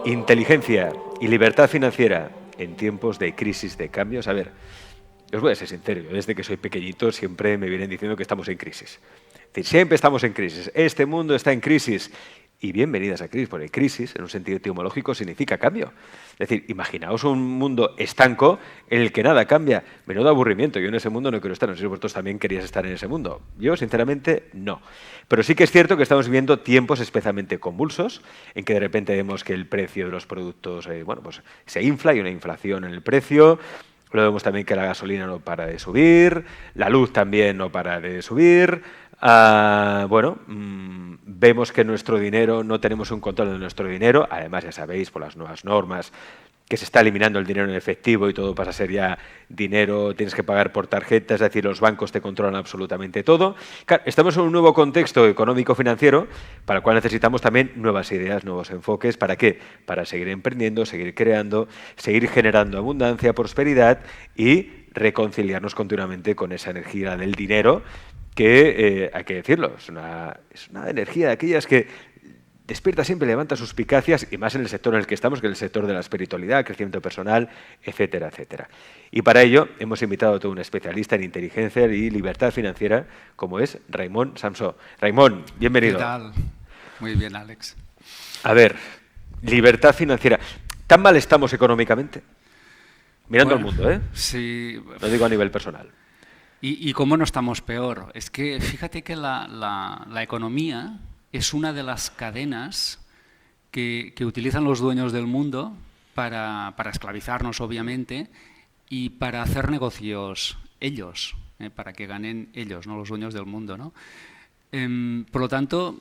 Inteligencia y libertad financiera en tiempos de crisis de cambios. A ver, os voy a ser sincero, yo desde que soy pequeñito siempre me vienen diciendo que estamos en crisis. Es decir, siempre estamos en crisis. Este mundo está en crisis. Y bienvenidas a crisis, porque crisis, en un sentido etimológico, significa cambio. Es decir, imaginaos un mundo estanco en el que nada cambia. Menudo aburrimiento. Yo en ese mundo no quiero estar. No sé si vosotros también queríais estar en ese mundo. Yo, sinceramente, no. Pero sí que es cierto que estamos viviendo tiempos especialmente convulsos, en que de repente vemos que el precio de los productos pues se infla, hay una inflación en el precio. Luego vemos también que la gasolina no para de subir, la luz también no para de subir. Vemos que nuestro dinero, no tenemos un control de nuestro dinero. Además, ya sabéis, por las nuevas normas, que se está eliminando el dinero en efectivo y todo pasa a ser ya dinero, tienes que pagar por tarjeta, es decir, los bancos te controlan absolutamente todo. Claro, estamos en un nuevo contexto económico-financiero para el cual necesitamos también nuevas ideas, nuevos enfoques. ¿Para qué? Para seguir emprendiendo, seguir creando, seguir generando abundancia, prosperidad y reconciliarnos continuamente con esa energía del dinero que, hay que decirlo, es una energía de aquellas que despierta siempre, levanta suspicacias, y más en el sector en el que estamos, que es el sector de la espiritualidad, crecimiento personal, etcétera, etcétera. Y para ello hemos invitado a todo un especialista en inteligencia y libertad financiera, como es Raimon Samsó. Raimon, bienvenido. ¿Qué tal? Muy bien, Alex. A ver, libertad financiera. ¿Tan mal estamos económicamente? Mirando al mundo, ¿eh? Sí. No digo a nivel personal. ¿Y cómo no estamos peor? Es que fíjate que la economía es una de las cadenas que utilizan los dueños del mundo para esclavizarnos, obviamente, y para hacer negocios ellos, para que ganen ellos, no los dueños del mundo, ¿no? Por lo tanto,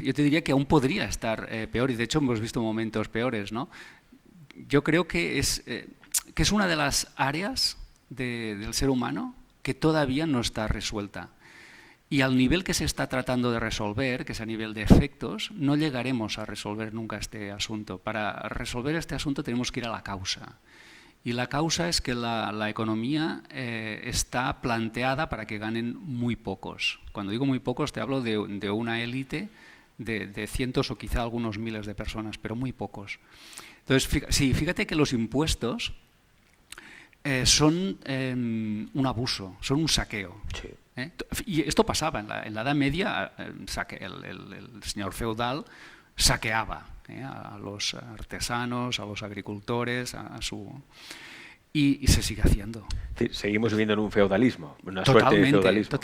yo te diría que aún podría estar peor, y de hecho hemos visto momentos peores, ¿no? Yo creo que es una de las áreas del ser humano que todavía no está resuelta. Y al nivel que se está tratando de resolver, que es a nivel de efectos, no llegaremos a resolver nunca este asunto. Para resolver este asunto tenemos que ir a la causa. Y la causa es que la economía está planteada para que ganen muy pocos. Cuando digo muy pocos te hablo de una élite de cientos o quizá algunos miles de personas, pero muy pocos. Entonces, fíjate que los impuestos son un abuso, son un saqueo. Sí. Y esto pasaba en la Edad Media, el señor feudal saqueaba a los artesanos, a los agricultores, y se sigue haciendo. Sí, seguimos viviendo en un feudalismo, una suerte de feudalismo.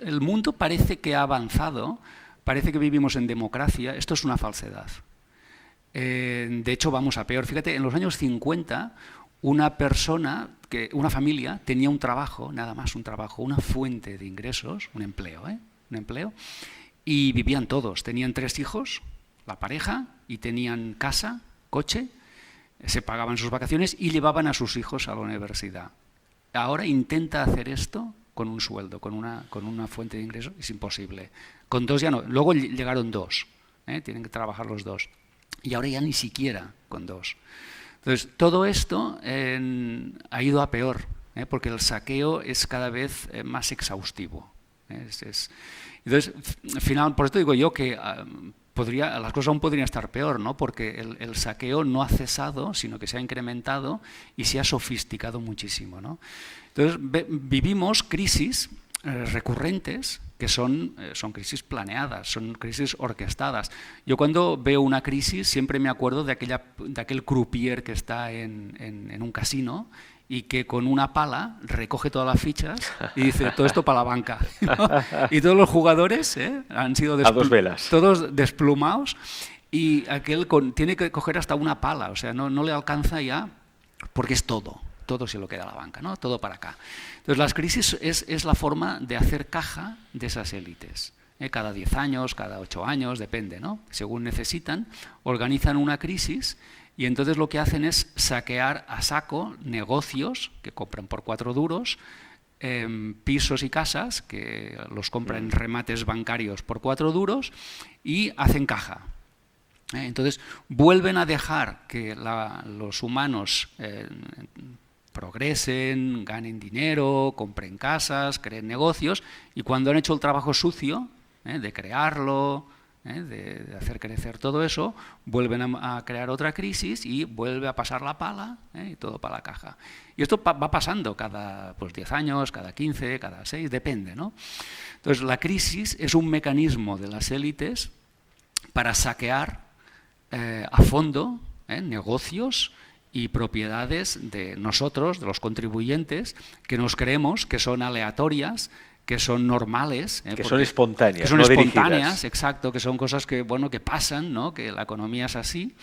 El mundo parece que ha avanzado, parece que vivimos en democracia. Esto es una falsedad. De hecho, vamos a peor. Fíjate, en los años 50, una familia tenía un trabajo, nada más un trabajo, una fuente de ingresos, un empleo, y vivían todos. Tenían 3 hijos, la pareja, y tenían casa, coche, se pagaban sus vacaciones y llevaban a sus hijos a la universidad. Ahora intenta hacer esto con un sueldo, con una fuente de ingresos, es imposible. Con 2 ya no. Luego llegaron 2, tienen que trabajar los 2. Y ahora ya ni siquiera con 2. Entonces, todo esto ha ido a peor, porque el saqueo es cada vez más exhaustivo. Entonces, al final, por esto digo yo que las cosas aún podrían estar peor, ¿no? Porque el saqueo no ha cesado, sino que se ha incrementado y se ha sofisticado muchísimo, ¿no? Entonces, vivimos crisis recurrentes que son crisis planeadas, son crisis orquestadas. Yo cuando veo una crisis siempre me acuerdo de aquel croupier que está en un casino y que con una pala recoge todas las fichas y dice, todo esto para la banca, ¿no? Y todos los jugadores han sido a 2 velas. Todos desplumados, y aquel tiene que coger hasta una pala, o sea, no le alcanza ya, porque es todo se lo queda a la banca, ¿no? Todo para acá. Entonces, las crisis es la forma de hacer caja de esas élites. Cada 10 años, cada 8 años, depende, ¿no? Según necesitan, organizan una crisis y entonces lo que hacen es saquear a saco negocios que compran por 4 duros, pisos y casas que los compran en remates bancarios por 4 duros y hacen caja. Entonces, vuelven a dejar que los humanos progresen, ganen dinero, compren casas, creen negocios, y cuando han hecho el trabajo sucio de crearlo, de hacer crecer todo eso, vuelven a crear otra crisis y vuelve a pasar la pala y todo para la caja. Y esto va pasando cada 10 años, cada 15, cada 6, depende, ¿no? Entonces, la crisis es un mecanismo de las élites para saquear a fondo negocios y propiedades de nosotros, de los contribuyentes, que nos creemos que son aleatorias, que son normales. Que son espontáneas, que son no espontáneas, dirigidas. exacto, que son cosas que pasan, ¿no? Que la economía es así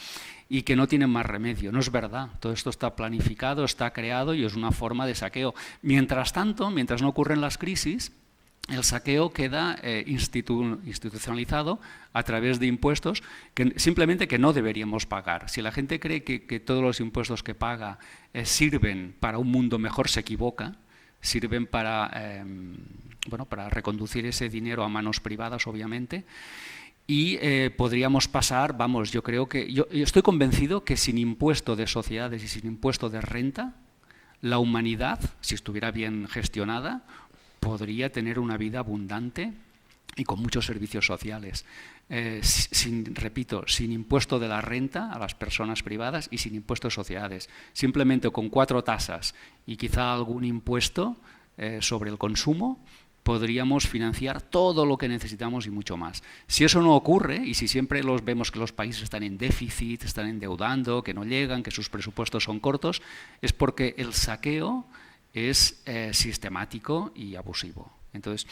y que no tienen más remedio. No es verdad. Todo esto está planificado, está creado y es una forma de saqueo. Mientras tanto, mientras no ocurren las crisis, el saqueo queda institucionalizado a través de impuestos que simplemente que no deberíamos pagar. Si la gente cree que todos los impuestos que paga sirven para un mundo mejor, se equivoca. Sirven para reconducir ese dinero a manos privadas, obviamente, y podríamos pasar, yo creo que, yo estoy convencido que sin impuesto de sociedades y sin impuesto de renta, la humanidad, si estuviera bien gestionada, podría tener una vida abundante y con muchos servicios sociales. Repito, sin impuesto de la renta a las personas privadas y sin impuesto de sociedades. Simplemente con 4 tasas y quizá algún impuesto sobre el consumo, podríamos financiar todo lo que necesitamos y mucho más. Si eso no ocurre, y si siempre vemos que los países están en déficit, están endeudando, que no llegan, que sus presupuestos son cortos, es porque el saqueo es sistemático y abusivo. Entonces,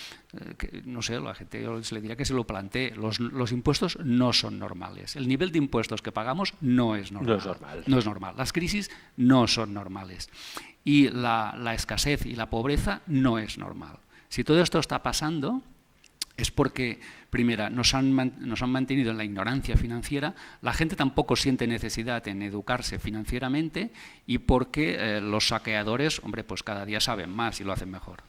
no sé, la gente yo le diría que se lo plantee. Los impuestos no son normales. El nivel de impuestos que pagamos no es normal. No es normal. No es normal. Las crisis no son normales. Y la escasez y la pobreza no es normal. Si todo esto está pasando, es porque, primera, nos han mantenido en la ignorancia financiera, la gente tampoco siente necesidad en educarse financieramente y porque los saqueadores, pues cada día saben más y lo hacen mejor.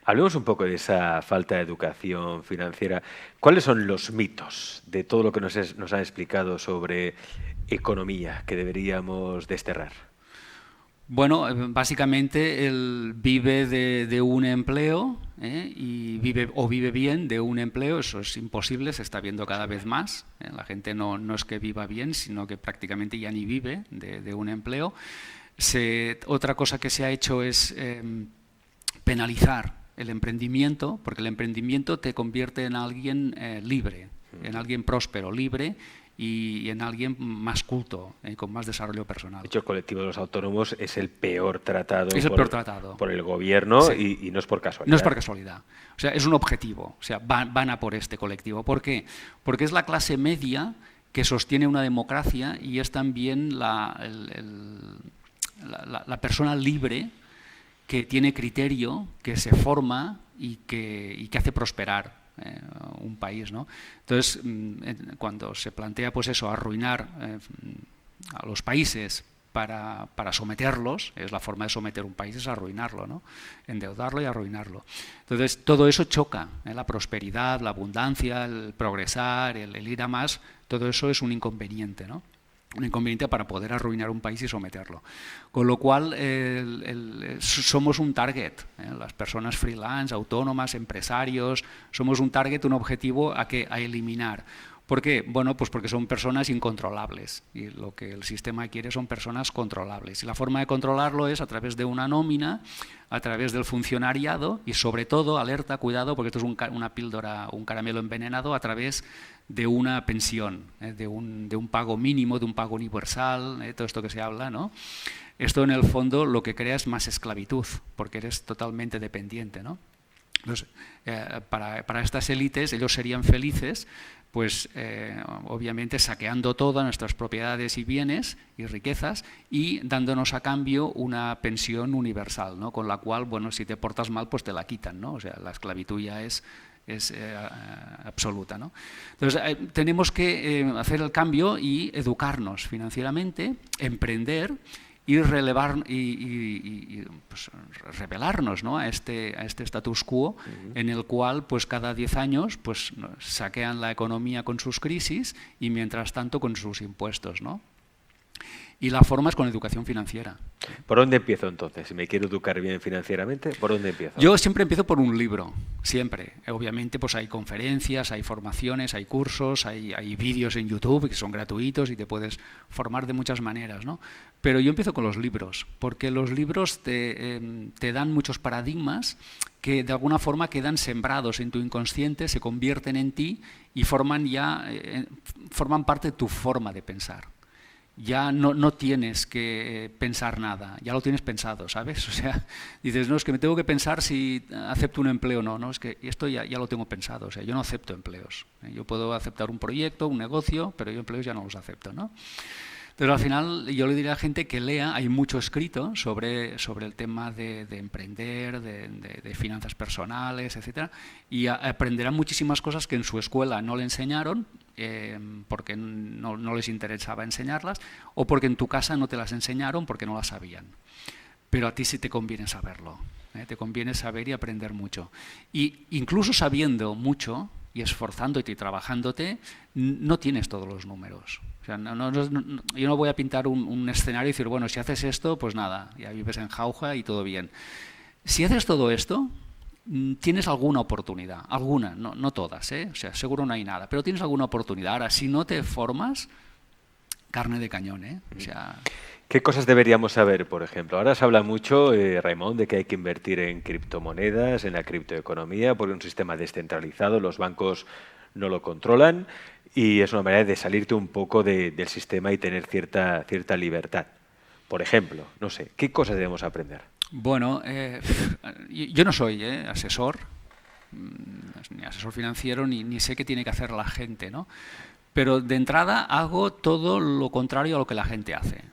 Hablemos un poco de esa falta de educación financiera. ¿Cuáles son los mitos de todo lo que nos han explicado sobre economía que deberíamos desterrar? Bueno, básicamente él vive de un empleo y vive bien de un empleo. Eso es imposible, se está viendo cada vez más. La gente no es que viva bien, sino que prácticamente ya ni vive de un empleo. Otra cosa que se ha hecho es penalizar el emprendimiento, porque el emprendimiento te convierte en alguien libre, en alguien próspero, libre, y en alguien más culto, con más desarrollo personal. De hecho, el colectivo de los autónomos es el peor tratado, por el gobierno, sí. y no es por casualidad. No es por casualidad. O sea, es un objetivo. O sea, van a por este colectivo. ¿Por qué? Porque es la clase media que sostiene una democracia y es también la persona libre que tiene criterio, que se forma y que hace prosperar un país, ¿no? Entonces, cuando se plantea arruinar a los países para someterlos, es la forma de someter un país, es arruinarlo, ¿no? Endeudarlo y arruinarlo. Entonces, todo eso choca, la prosperidad, la abundancia, el progresar, el ir a más, todo eso es un inconveniente, ¿no? Un inconveniente para poder arruinar un país y someterlo. Con lo cual, somos un target. Las personas freelance, autónomas, empresarios, somos un target, un objetivo a eliminar. ¿Por qué? Bueno, pues porque son personas incontrolables y lo que el sistema quiere son personas controlables. Y la forma de controlarlo es a través de una nómina, a través del funcionariado y sobre todo, alerta, cuidado, porque esto es una píldora, un caramelo envenenado, a través de una pensión, de un pago mínimo, de un pago universal, todo esto que se habla, ¿no? Esto en el fondo lo que crea es más esclavitud, porque eres totalmente dependiente, ¿no? Entonces, para estas élites, ellos serían felices, pues obviamente saqueando todas nuestras propiedades y bienes y riquezas y dándonos a cambio una pensión universal, ¿no? Con la cual, bueno, si te portas mal, pues te la quitan, ¿no? O sea, la esclavitud ya es absoluta, ¿no? Entonces, tenemos que hacer el cambio y educarnos financieramente, emprender y rebelarnos, ¿no? a este status quo en el cual pues cada 10 años pues saquean la economía con sus crisis y mientras tanto con sus impuestos, ¿no? Y la forma es con educación financiera. ¿Por dónde empiezo entonces? Si me quiero educar bien financieramente, ¿por dónde empiezo? Yo siempre empiezo por un libro, siempre. Obviamente pues hay conferencias, hay formaciones, hay cursos, hay vídeos en YouTube que son gratuitos y te puedes formar de muchas maneras, ¿no? Pero yo empiezo con los libros, porque los libros te dan muchos paradigmas que de alguna forma quedan sembrados en tu inconsciente, se convierten en ti y forman parte de tu forma de pensar. Ya no tienes que pensar nada, ya lo tienes pensado, ¿sabes? O sea, dices, no, es que me tengo que pensar si acepto un empleo o no, no, es que esto ya lo tengo pensado, o sea, yo no acepto empleos. Yo puedo aceptar un proyecto, un negocio, pero yo empleos ya no los acepto, ¿no? Entonces, al final, yo le diría a la gente que lea, hay mucho escrito sobre el tema de emprender, de finanzas personales, etcétera, y aprenderán muchísimas cosas que en su escuela no le enseñaron, porque no les interesaba enseñarlas, o porque en tu casa no te las enseñaron porque no las sabían. Pero a ti sí te conviene saberlo, te conviene saber y aprender mucho. Y incluso sabiendo mucho y esforzándote y trabajándote, no tienes todos los números. O sea, yo no voy a pintar un escenario y decir, bueno, si haces esto, pues nada, ya vives en jauja y todo bien. Si haces todo esto, tienes alguna oportunidad, alguna, no todas, o sea, seguro no hay nada, pero tienes alguna oportunidad. Ahora, si no te formas, carne de cañón, o sea... ¿Qué cosas deberíamos saber, por ejemplo? Ahora se habla mucho, Raimon, de que hay que invertir en criptomonedas, en la criptoeconomía, porque es un sistema descentralizado, los bancos no lo controlan y es una manera de salirte un poco del sistema y tener cierta libertad. Por ejemplo, no sé, ¿qué cosas debemos aprender? Bueno, yo no soy asesor, ni asesor financiero, ni sé qué tiene que hacer la gente, ¿no? Pero de entrada hago todo lo contrario a lo que la gente hace.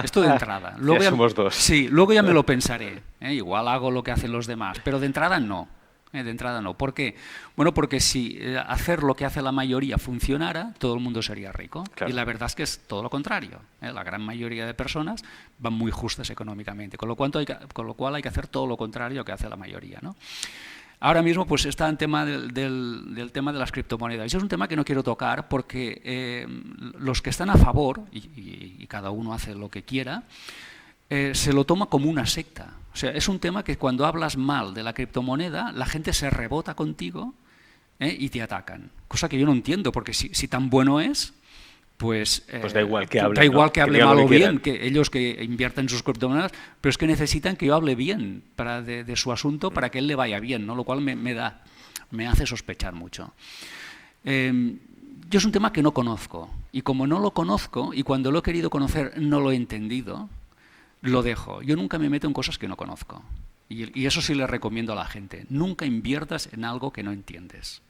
Esto de entrada. Luego ya somos dos. Sí, luego ya me lo pensaré. Igual hago lo que hacen los demás, pero de entrada no. De entrada no. ¿Por qué? Bueno, porque si hacer lo que hace la mayoría funcionara, todo el mundo sería rico. Claro. Y la verdad es que es todo lo contrario. La gran mayoría de personas van muy justas económicamente, con lo cual hay que hacer todo lo contrario a lo que hace la mayoría, ¿no? Ahora mismo pues está el tema del tema de las criptomonedas. Eso es un tema que no quiero tocar porque los que están a favor, y cada uno hace lo que quiera, se lo toma como una secta. O sea, es un tema que cuando hablas mal de la criptomoneda, la gente se rebota contigo y te atacan. Cosa que yo no entiendo, porque si tan bueno es, pues da igual que hable, da igual que hable mal o bien, que ellos que inviertan en sus criptomonedas, pero es que necesitan que yo hable bien de su asunto para que él le vaya bien, ¿no? Lo cual me hace sospechar mucho. Yo es un tema que no conozco, y como no lo conozco, y cuando lo he querido conocer no lo he entendido, lo dejo. Yo nunca me meto en cosas que no conozco. Y eso sí le recomiendo a la gente. Nunca inviertas en algo que no entiendes.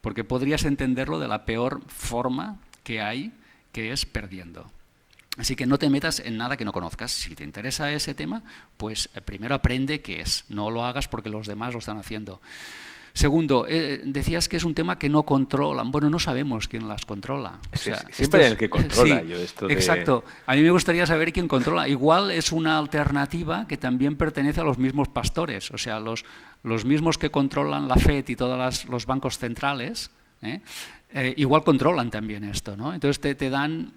Porque podrías entenderlo de la peor forma que hay, que es perdiendo. Así que no te metas en nada que no conozcas. Si te interesa ese tema, pues primero aprende qué es. No lo hagas porque los demás lo están haciendo. Segundo, decías que es un tema que no controlan. Bueno, no sabemos quién las controla. O sea, siempre hay el que controla. Sí, exacto. A mí me gustaría saber quién controla. Igual es una alternativa que también pertenece a los mismos pastores. O sea, los mismos que controlan la FED y todos los bancos centrales, igual controlan también esto, ¿no? Entonces te dan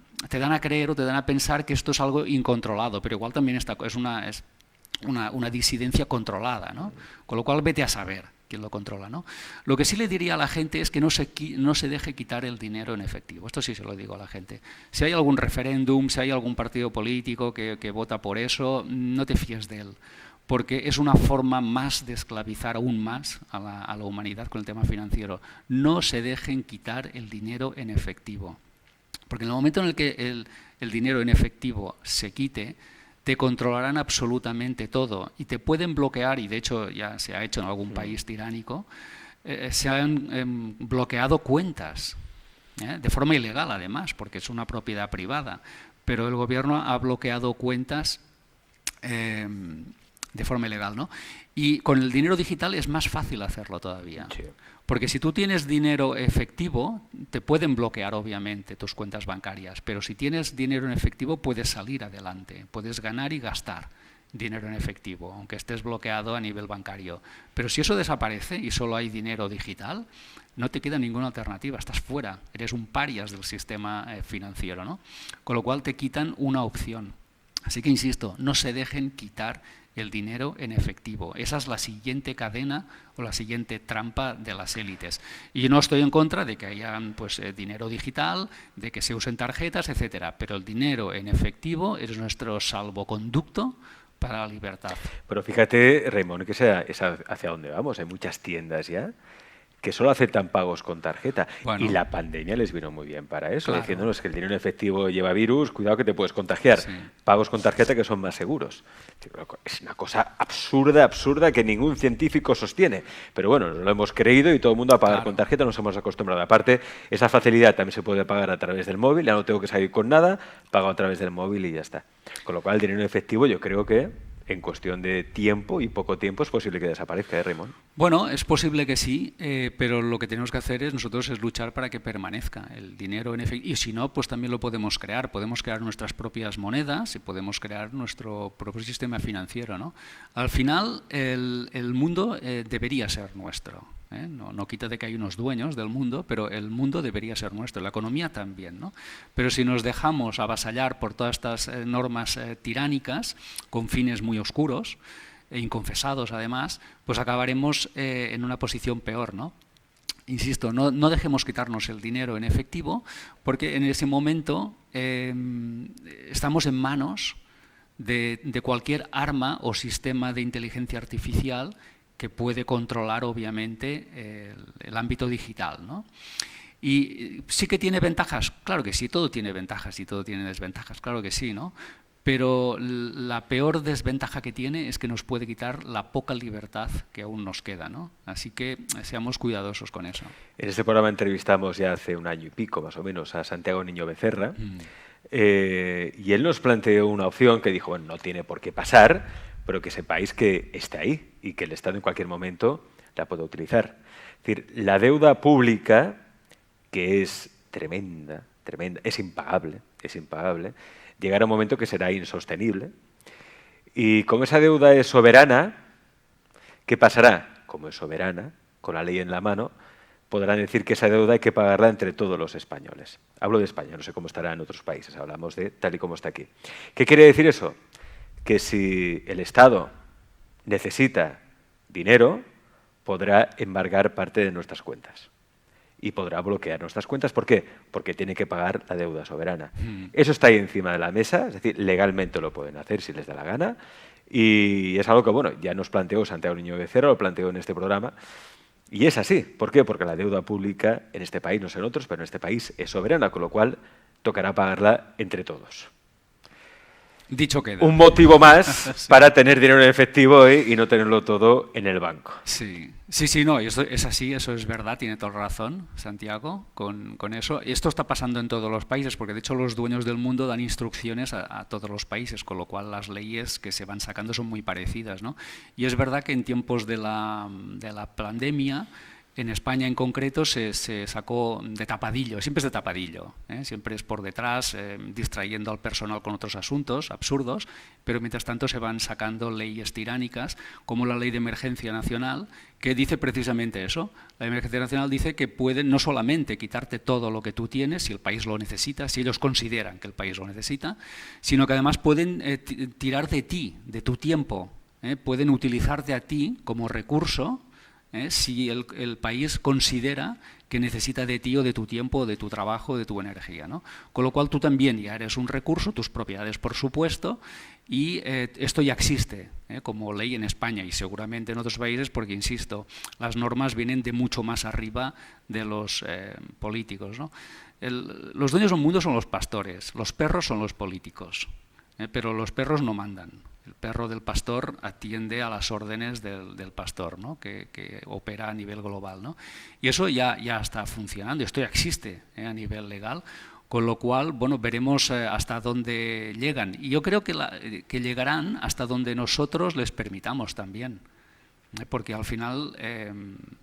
a creer o te dan a pensar que esto es algo incontrolado, pero igual también es una disidencia controlada, ¿no? Con lo cual vete a saber quién lo controla, ¿no? Lo que sí le diría a la gente es que no se deje quitar el dinero en efectivo. Esto sí se lo digo a la gente. Si hay algún referéndum, si hay algún partido político que vota por eso, no te fíes de él, porque es una forma más de esclavizar aún más a la humanidad con el tema financiero. No se dejen quitar el dinero en efectivo, porque en el momento en el que el dinero en efectivo se quite, te controlarán absolutamente todo y te pueden bloquear, y de hecho ya se ha hecho en algún país tiránico, se han bloqueado cuentas, de forma ilegal además, porque es una propiedad privada, pero el gobierno ha bloqueado cuentas de forma ilegal, ¿no? Y con el dinero digital es más fácil hacerlo todavía. Sí. Porque si tú tienes dinero efectivo, te pueden bloquear obviamente tus cuentas bancarias, pero si tienes dinero en efectivo puedes salir adelante, puedes ganar y gastar. dinero en efectivo, aunque estés bloqueado a nivel bancario. Pero si eso desaparece y solo hay dinero digital, no te queda ninguna alternativa, estás fuera, eres un parias del sistema financiero, ¿no? Con lo cual te quitan una opción. Así que insisto, no se dejen quitar el dinero en efectivo. Esa es la siguiente cadena o la siguiente trampa de las élites. Y yo no estoy en contra de que haya dinero digital, de que se usen tarjetas, etcétera, pero el dinero en efectivo es nuestro salvoconducto para la libertad. Pero fíjate, Raymond, que es hacia dónde vamos. Hay muchas tiendas ya que solo aceptan pagos con tarjeta. Bueno, y la pandemia les vino muy bien para eso, claro. diciéndonos que el dinero en efectivo lleva virus, cuidado que te puedes contagiar. Sí. Pagos con tarjeta que son más seguros. Es una cosa absurda que ningún científico sostiene. Pero bueno, lo hemos creído y todo el mundo a pagar con tarjeta nos hemos acostumbrado. Aparte, esa facilidad también se puede pagar a través del móvil, ya no tengo que salir con nada, pago a través del móvil y ya está. Con lo cual, el dinero en efectivo yo creo que en cuestión de tiempo y poco tiempo es posible que desaparezca, Raymond. Bueno, es posible que sí, pero lo que tenemos que hacer nosotros es luchar para que permanezca el dinero en efectivo. Y si no, pues también lo podemos crear. Podemos crear nuestras propias monedas y podemos crear nuestro propio sistema financiero, ¿no? Al final, el mundo debería ser nuestro. No quita de que hay unos dueños del mundo, pero el mundo debería ser nuestro, la economía también, ¿no? Pero si nos dejamos avasallar por todas estas normas tiránicas, con fines muy oscuros e inconfesados además, pues acabaremos en una posición peor, ¿no? Insisto, no dejemos quitarnos el dinero en efectivo, porque en ese momento estamos en manos de cualquier arma o sistema de inteligencia artificial que puede controlar, obviamente, el ámbito digital, ¿no? Y sí que tiene ventajas, claro que sí, todo tiene ventajas y todo tiene desventajas, claro que sí, ¿no? Pero la peor desventaja que tiene es que nos puede quitar la poca libertad que aún nos queda, ¿no? Así que seamos cuidadosos con eso. En este programa entrevistamos ya hace un año y pico, más o menos, a Santiago Niño Becerra, y él nos planteó una opción que dijo, bueno, no tiene por qué pasar, pero que sepáis que está ahí y que el Estado en cualquier momento la puede utilizar. Es decir, la deuda pública, que es tremenda, es impagable, llegará un momento que será insostenible. Y como esa deuda es soberana, ¿qué pasará? Como es soberana, con la ley en la mano, podrán decir que esa deuda hay que pagarla entre todos los españoles. Hablo de España, no sé cómo estará en otros países, hablamos de tal y como está aquí. ¿Qué quiere decir eso? Que si el Estado necesita dinero, podrá embargar parte de nuestras cuentas y podrá bloquear nuestras cuentas. ¿Por qué? Porque tiene que pagar la deuda soberana. Eso está ahí encima de la mesa, es decir, legalmente lo pueden hacer si les da la gana, y es algo que, bueno, ya nos planteó Santiago Niño Becerra, lo planteó en este programa, y es así. ¿Por qué? Porque la deuda pública en este país, no sé en otros, pero en este país es soberana, con lo cual tocará pagarla entre todos. Dicho queda. Un motivo más para tener dinero en efectivo y no tenerlo todo en el banco. Sí, no, eso es así, eso es verdad, tiene toda razón Santiago con eso. Esto está pasando en todos los países, porque de hecho los dueños del mundo dan instrucciones a todos los países, con lo cual las leyes que se van sacando son muy parecidas, ¿no? Y es verdad que en tiempos de la pandemia, en España en concreto se sacó de tapadillo, siempre es de tapadillo, siempre es por detrás, distrayendo al personal con otros asuntos absurdos, pero mientras tanto se van sacando leyes tiránicas, como la Ley de Emergencia Nacional, que dice precisamente eso. La Emergencia Nacional dice que pueden no solamente quitarte todo lo que tú tienes, si el país lo necesita, si ellos consideran que el país lo necesita, sino que además pueden tirar de ti, de tu tiempo, pueden utilizarte a ti como recurso, si el país considera que necesita de ti o de tu tiempo, o de tu trabajo, o de tu energía, ¿no? Con lo cual tú también ya eres un recurso, tus propiedades por supuesto, y esto ya existe como ley en España y seguramente en otros países, porque insisto, las normas vienen de mucho más arriba de los políticos, ¿no? Los dueños del mundo son los pastores, los perros son los políticos, pero los perros no mandan. El perro del pastor atiende a las órdenes del pastor, ¿no? que opera a nivel global, ¿no? Y eso ya está funcionando, esto ya existe a nivel legal, con lo cual, bueno, veremos hasta dónde llegan. Y yo creo que llegarán hasta donde nosotros les permitamos también, porque al final,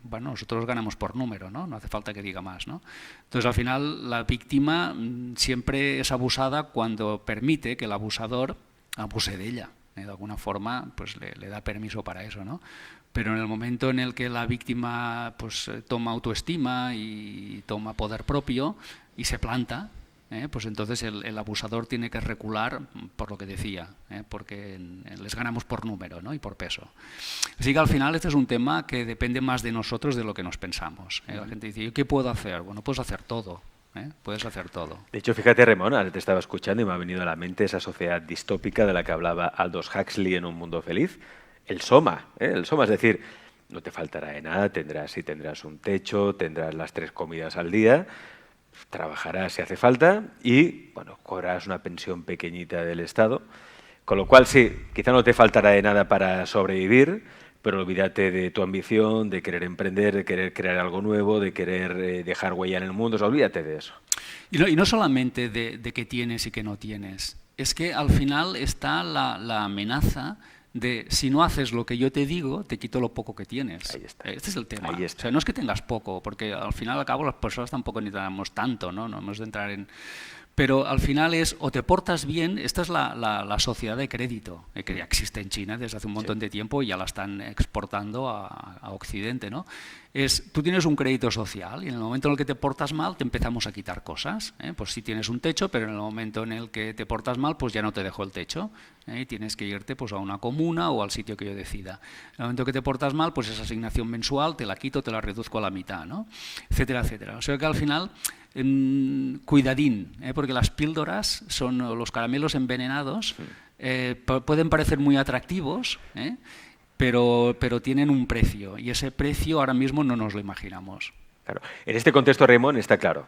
bueno, nosotros ganamos por número, ¿no? No hace falta que diga más, ¿no? Entonces, al final, la víctima siempre es abusada cuando permite que el abusador abuse de ella. De alguna forma pues le da permiso para eso, ¿no? Pero en el momento en el que la víctima pues toma autoestima y toma poder propio y se planta, pues entonces el abusador tiene que recular por lo que decía, porque les ganamos por número, ¿no? Y por peso. Así que al final este es un tema que depende más de nosotros de lo que nos pensamos. La gente dice, ¿yo qué puedo hacer? Bueno, puedes hacer todo. Puedes hacer todo. De hecho, fíjate, Ramón, ahora te estaba escuchando y me ha venido a la mente esa sociedad distópica de la que hablaba Aldous Huxley en Un Mundo Feliz. El Soma, el Soma, es decir, no te faltará de nada, tendrás un techo, tendrás las 3 comidas al día, trabajarás si hace falta y, bueno, cobrarás una pensión pequeñita del Estado, con lo cual sí, quizá no te faltará de nada para sobrevivir, pero olvídate de tu ambición, de querer emprender, de querer crear algo nuevo, de querer dejar huella en el mundo, o sea, olvídate de eso. Y no solamente de qué tienes y qué no tienes, es que al final está la amenaza de si no haces lo que yo te digo, te quito lo poco que tienes. Ahí está. Este es el tema. Ahí está. O sea, no es que tengas poco, porque al final al cabo las personas tampoco necesitamos tanto, ¿no? No hemos de entrar en... Pero al final es, o te portas bien, esta es la sociedad de crédito, que ya existe en China desde hace un montón de tiempo y ya la están exportando a Occidente, ¿no? Tú tienes un crédito social y en el momento en el que te portas mal te empezamos a quitar cosas. Pues sí tienes un techo, pero en el momento en el que te portas mal, pues ya no te dejo el techo. Y tienes que irte pues a una comuna o al sitio que yo decida. En el momento que te portas mal, pues esa asignación mensual te la quito, te la reduzco a la mitad, ¿no? Etcétera, etcétera. O sea que al final... cuidadín, porque las píldoras son los caramelos envenenados, pueden parecer muy atractivos, pero tienen un precio y ese precio ahora mismo no nos lo imaginamos. Claro. En este contexto, Raymond, está claro,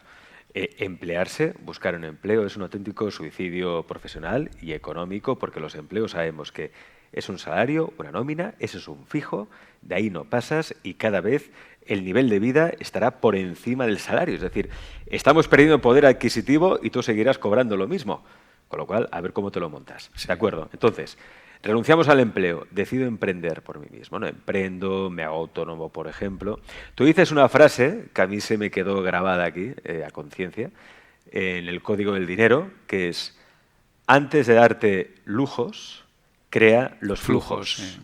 emplearse, buscar un empleo es un auténtico suicidio profesional y económico, porque los empleos sabemos que es un salario, una nómina, ese es un fijo, de ahí no pasas y cada vez el nivel de vida estará por encima del salario. Es decir, estamos perdiendo poder adquisitivo y tú seguirás cobrando lo mismo. Con lo cual, a ver cómo te lo montas. Sí. ¿De acuerdo? Entonces, renunciamos al empleo, decido emprender por mí mismo, ¿no? Emprendo, me hago autónomo, por ejemplo. Tú dices una frase que a mí se me quedó grabada aquí, a conciencia, en el Código del Dinero, que es, antes de darte lujos, crea los flujos.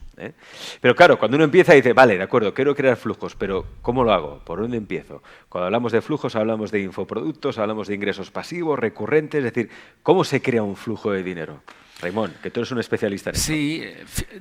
Pero claro, cuando uno empieza dice, vale, de acuerdo, quiero crear flujos, pero ¿cómo lo hago? ¿Por dónde empiezo? Cuando hablamos de flujos hablamos de infoproductos, hablamos de ingresos pasivos, recurrentes, es decir, ¿cómo se crea un flujo de dinero? Raymond, que tú eres un especialista en eso. Sí,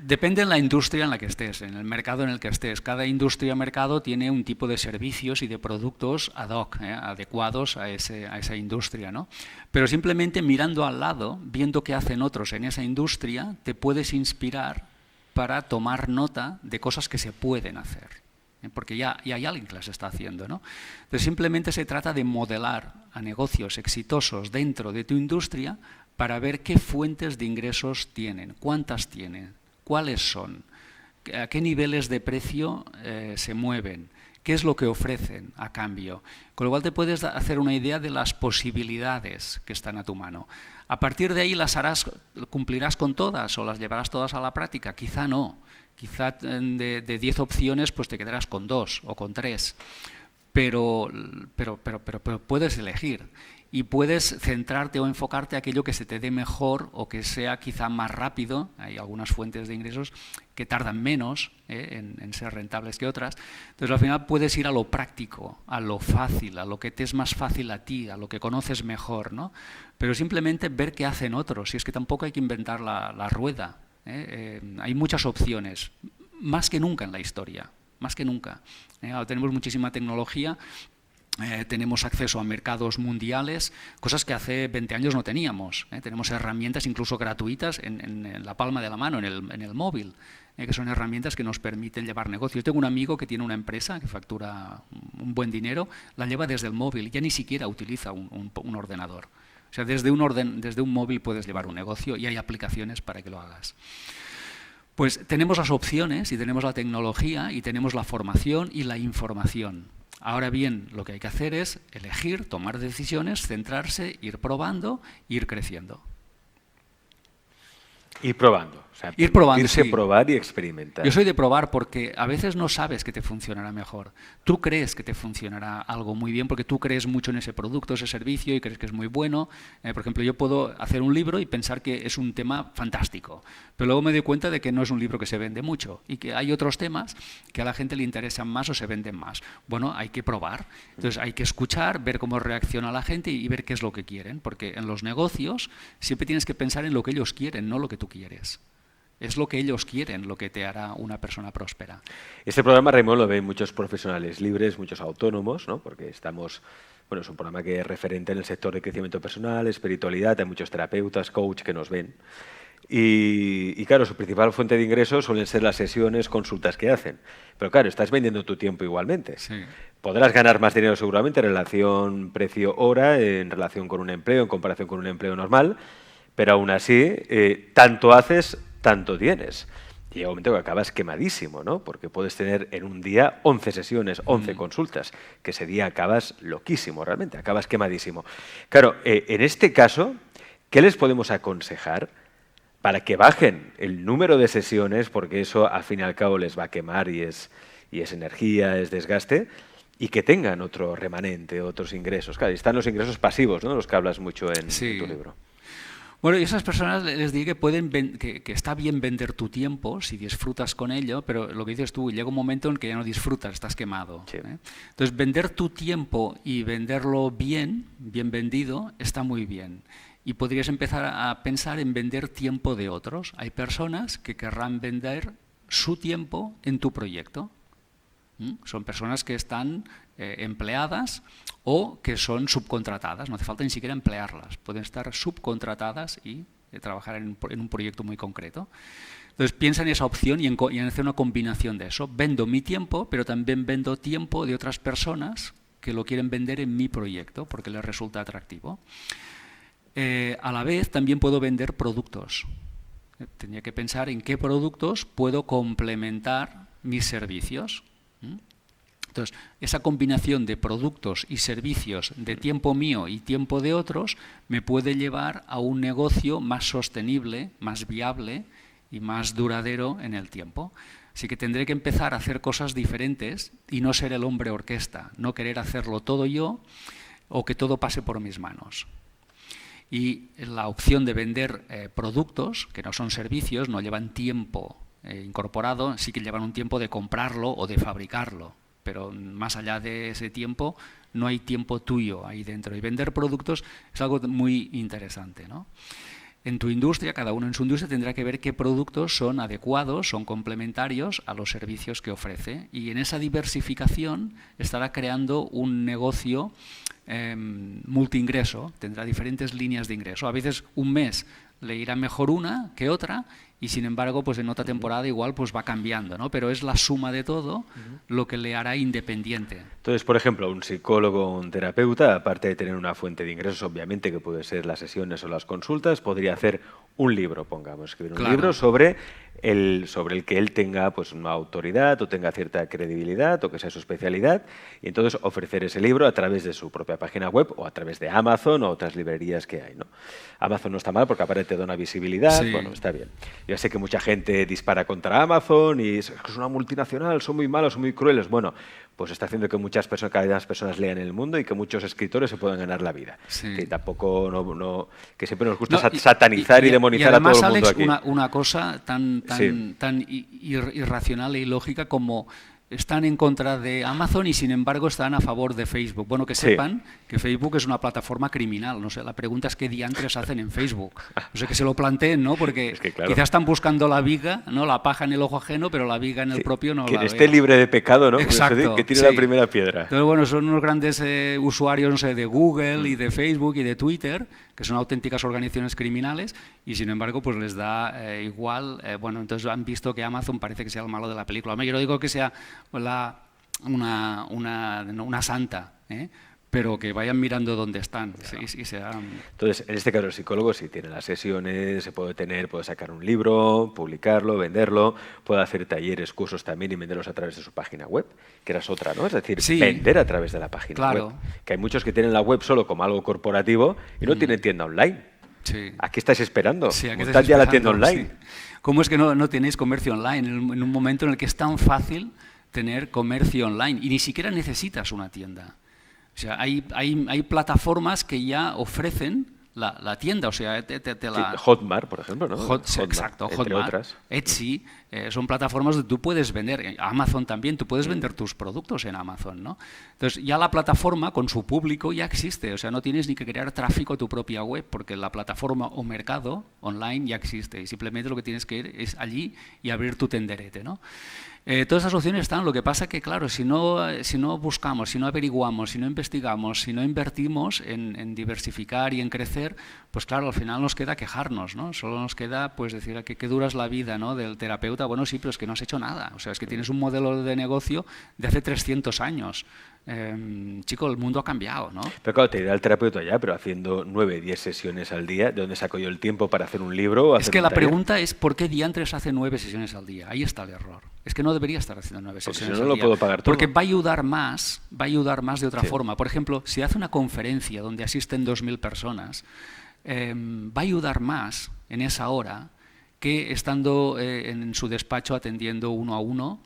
depende de la industria en la que estés, en el mercado en el que estés. Cada industria o mercado tiene un tipo de servicios y de productos ad hoc, adecuados a esa industria, ¿no? Pero simplemente mirando al lado, viendo qué hacen otros en esa industria, te puedes inspirar para tomar nota de cosas que se pueden hacer, porque ya hay alguien que las está haciendo, ¿no? Entonces simplemente se trata de modelar a negocios exitosos dentro de tu industria para ver qué fuentes de ingresos tienen, cuántas tienen, cuáles son, a qué niveles de precio se mueven, qué es lo que ofrecen a cambio. Con lo cual te puedes hacer una idea de las posibilidades que están a tu mano. A partir de ahí cumplirás con todas o las llevarás todas a la práctica. Quizá no. Quizá de 10 opciones pues te quedarás con 2 o con 3. Pero puedes elegir. Y puedes centrarte o enfocarte a aquello que se te dé mejor o que sea quizá más rápido. Hay algunas fuentes de ingresos que tardan menos en ser rentables que otras. Entonces, al final puedes ir a lo práctico, a lo fácil, a lo que te es más fácil a ti, a lo que conoces mejor, ¿no? Pero simplemente ver qué hacen otros. Y es que tampoco hay que inventar la rueda. Hay muchas opciones, más que nunca en la historia, más que nunca. Ahora tenemos muchísima tecnología. Tenemos acceso a mercados mundiales, cosas que hace 20 años no teníamos. Tenemos herramientas incluso gratuitas en la palma de la mano, en el móvil, que son herramientas que nos permiten llevar negocios. Yo tengo un amigo que tiene una empresa que factura un buen dinero, la lleva desde el móvil, ya ni siquiera utiliza un ordenador. O sea, desde un móvil puedes llevar un negocio y hay aplicaciones para que lo hagas. Pues tenemos las opciones y tenemos la tecnología y tenemos la formación y la información. Ahora bien, lo que hay que hacer es elegir, tomar decisiones, centrarse, ir probando, ir creciendo. Ir probando. sea, Ir probando, permitirse sí. probar y experimentar. Yo soy de probar porque a veces no sabes que te funcionará mejor. Tú crees que te funcionará algo muy bien porque tú crees mucho en ese producto, ese servicio y crees que es muy bueno. Por ejemplo, yo puedo hacer un libro y pensar que es un tema fantástico, pero luego me doy cuenta de que no es un libro que se vende mucho y que hay otros temas que a la gente le interesan más o se venden más. Bueno, hay que probar. Entonces hay que escuchar, ver cómo reacciona la gente y ver qué es lo que quieren, porque en los negocios siempre tienes que pensar en lo que ellos quieren, no lo que tú quieres. Es lo que ellos quieren, lo que te hará una persona próspera. Este programa, Raymond, lo ven muchos profesionales libres, muchos autónomos, ¿no? Porque estamos, bueno, es un programa que es referente en el sector de crecimiento personal, espiritualidad, hay muchos terapeutas, coach que nos ven. Y claro, su principal fuente de ingresos suelen ser las sesiones, consultas que hacen. Pero claro, estás vendiendo tu tiempo igualmente. Sí. Podrás ganar más dinero seguramente en relación precio-hora, en relación con un empleo, en comparación con un empleo normal, pero aún así, tanto haces, tanto tienes. Y llega un momento que acabas quemadísimo, ¿no? Porque puedes tener en un día 11 sesiones, 11 consultas, que ese día acabas loquísimo, realmente, acabas quemadísimo. Claro, en este caso, ¿qué les podemos aconsejar para que bajen el número de sesiones? Porque eso, al fin y al cabo, les va a quemar y es energía, es desgaste, y que tengan otro remanente, otros ingresos. Claro, y están los ingresos pasivos, ¿no? Los que hablas mucho en tu libro. Bueno, y a esas personas les digo que está bien vender tu tiempo si disfrutas con ello, pero lo que dices tú, llega un momento en que ya no disfrutas, estás quemado. Sí. Entonces, vender tu tiempo y venderlo bien vendido, está muy bien. Y podrías empezar a pensar en vender tiempo de otros. Hay personas que querrán vender su tiempo en tu proyecto. Son personas que están empleadas o que son subcontratadas, no hace falta ni siquiera emplearlas, pueden estar subcontratadas y trabajar en un proyecto muy concreto. Entonces piensa en esa opción y en hacer una combinación de eso. Vendo mi tiempo, pero también vendo tiempo de otras personas que lo quieren vender en mi proyecto porque les resulta atractivo. A la vez también puedo vender productos. Tenía que pensar en qué productos puedo complementar mis servicios. Entonces, esa combinación de productos y servicios, de tiempo mío y tiempo de otros, me puede llevar a un negocio más sostenible, más viable y más duradero en el tiempo. Así que tendré que empezar a hacer cosas diferentes y no ser el hombre orquesta, no querer hacerlo todo yo o que todo pase por mis manos. Y la opción de vender productos, que no son servicios, no llevan tiempo incorporado, sí que llevan un tiempo de comprarlo o de fabricarlo, pero más allá de ese tiempo no hay tiempo tuyo ahí dentro. Y vender productos es algo muy interesante, ¿no? En tu industria, cada uno en su industria tendrá que ver qué productos son adecuados, son complementarios a los servicios que ofrece. Y en esa diversificación estará creando un negocio multiingreso, tendrá diferentes líneas de ingreso. A veces un mes le irá mejor una que otra y sin embargo pues en otra temporada igual pues va cambiando, ¿no? Pero es la suma de todo lo que le hará independiente. Entonces, por ejemplo, un psicólogo o un terapeuta, aparte de tener una fuente de ingresos, obviamente que puede ser las sesiones o las consultas, podría hacer un libro, pongamos, escribir un libro sobre el que él tenga pues una autoridad o tenga cierta credibilidad o que sea su especialidad, y entonces ofrecer ese libro a través de su propia página web o a través de Amazon o otras librerías que hay, ¿no? Amazon no está mal porque aparte te da una visibilidad, sí. Bueno, está bien. Yo sé que mucha gente dispara contra Amazon y es una multinacional, son muy malos, son muy crueles. Bueno, pues está haciendo que muchas personas, cada vez más personas lean el mundo y que muchos escritores se puedan ganar la vida. Sí. Que tampoco, que siempre nos gusta satanizar y demonizar además, a todo el mundo Alex, aquí. Una cosa tan irracional e ilógica como están en contra de Amazon y sin embargo están a favor de Facebook. Bueno, que sepan que Facebook es una plataforma criminal. No sé, la pregunta es qué diantres hacen en Facebook. O sea, que se lo planteen, ¿no? Porque es que, claro, quizás están buscando la viga, ¿no? La paja en el ojo ajeno, pero la viga en el propio no la Quien esté libre de pecado, ¿no? Exacto. Que tire la primera piedra. Entonces, bueno, son unos grandes usuarios, no sé, de Google y de Facebook y de Twitter, que son auténticas organizaciones criminales y sin embargo pues les da igual. Bueno, entonces han visto que Amazon parece que sea el malo de la película. Yo no digo que sea una santa, pero que vayan mirando dónde están. Claro. Y sean... Entonces, en este caso el psicólogo sí tiene las sesiones, se puede sacar un libro, publicarlo, venderlo, puede hacer talleres, cursos también y venderlos a través de su página web, que era otra, ¿no? Es decir, vender a través de la página web. Que hay muchos que tienen la web solo como algo corporativo y no tienen tienda online. Sí. ¿A qué estáis esperando? Sí, ¿a qué Montad estáis ya la esperando? tienda online. Sí. ¿Cómo es que no tenéis comercio online en un momento en el que es tan fácil tener comercio online y ni siquiera necesitas una tienda? O sea, hay plataformas que ya ofrecen la tienda, o sea, Sí, Hotmart, por ejemplo, ¿no? Exacto, entre Hotmart, otras. Etsy, son plataformas donde tú puedes vender, Amazon también, tú puedes vender tus productos en Amazon, ¿no? Entonces, ya la plataforma con su público ya existe, o sea, no tienes ni que crear tráfico a tu propia web, porque la plataforma o mercado online ya existe, y simplemente lo que tienes que ir es allí y abrir tu tenderete, ¿no? Todas esas opciones están, lo que pasa que, claro, si no buscamos, si no averiguamos, si no investigamos, si no invertimos en diversificar y en crecer, pues claro, al final nos queda quejarnos, ¿no? Solo nos queda pues decir que dura es la vida, ¿no?, del terapeuta. Bueno, sí, pero es que no has hecho nada. O sea, es que tienes un modelo de negocio de hace 300 años. Chico, el mundo ha cambiado, ¿no? Pero claro, te irá el terapeuta ya, pero haciendo 9, 10 sesiones al día, ¿de dónde saco yo el tiempo para hacer un libro o hacer Es que un la taller? pregunta es ¿por qué diantres hace 9 sesiones al día? Ahí está el error. Es que no debería estar haciendo 9 Porque sesiones si no, al lo día. puedo pagar todo. Porque va a ayudar más de otra Sí. forma. Por ejemplo, si hace una conferencia donde asisten 2.000 personas, va a ayudar más en esa hora que estando en su despacho atendiendo uno a uno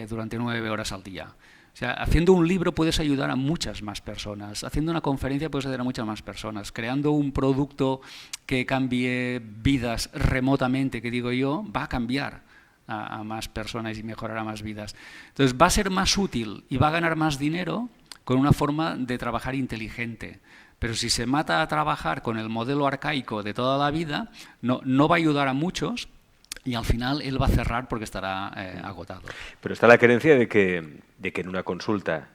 durante 9 horas al día. O sea, haciendo un libro puedes ayudar a muchas más personas, haciendo una conferencia puedes ayudar a muchas más personas, creando un producto que cambie vidas remotamente, que digo yo, va a cambiar a más personas y mejorará más vidas. Entonces va a ser más útil y va a ganar más dinero con una forma de trabajar inteligente. Pero si se mata a trabajar con el modelo arcaico de toda la vida, no va a ayudar a muchos y al final él va a cerrar porque estará agotado. Pero está la creencia de que en una consulta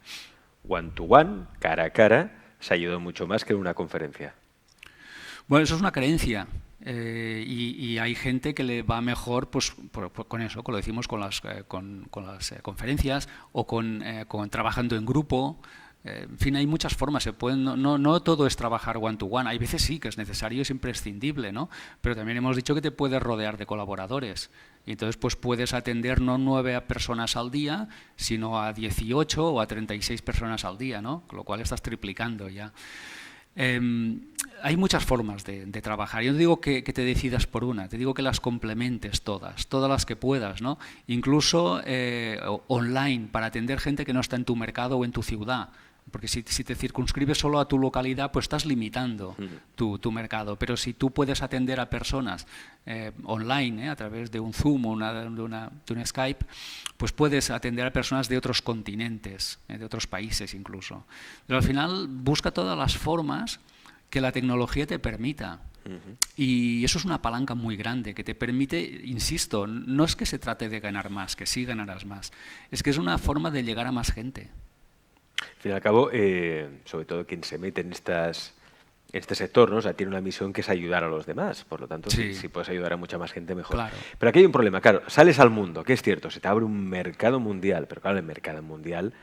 one-to-one, cara a cara, se ayuda mucho más que en una conferencia. Bueno, eso es una creencia. Y hay gente que le va mejor pues con eso, como lo decimos con las conferencias o con trabajando en grupo. En fin, hay muchas formas. No todo es trabajar one-to-one. Hay veces sí que es necesario, es imprescindible, ¿no? Pero también hemos dicho que te puedes rodear de colaboradores. Y entonces pues puedes atender no 9 personas al día, sino a 18 o a 36 personas al día, ¿no? Con lo cual estás triplicando ya. Hay muchas formas de trabajar. Yo no digo que te decidas por una, te digo que las complementes todas las que puedas, ¿no? Incluso online, para atender gente que no está en tu mercado o en tu ciudad. Porque si te circunscribes solo a tu localidad, pues estás limitando tu mercado. Pero si tú puedes atender a personas online, a través de un Zoom o de un Skype, pues puedes atender a personas de otros continentes, de otros países incluso. Pero al final busca todas las formas que la tecnología te permita. Y eso es una palanca muy grande que te permite, insisto, no es que se trate de ganar más, que sí ganarás más, es que es una forma de llegar a más gente. Al fin y al cabo, sobre todo quien se mete en este sector, ¿no? O sea, tiene una misión que es ayudar a los demás. Por lo tanto, Sí. si puedes ayudar a mucha más gente, mejor. Claro. Pero aquí hay un problema. Claro, sales al mundo, que es cierto, se te abre un mercado mundial, pero claro, en el mercado mundial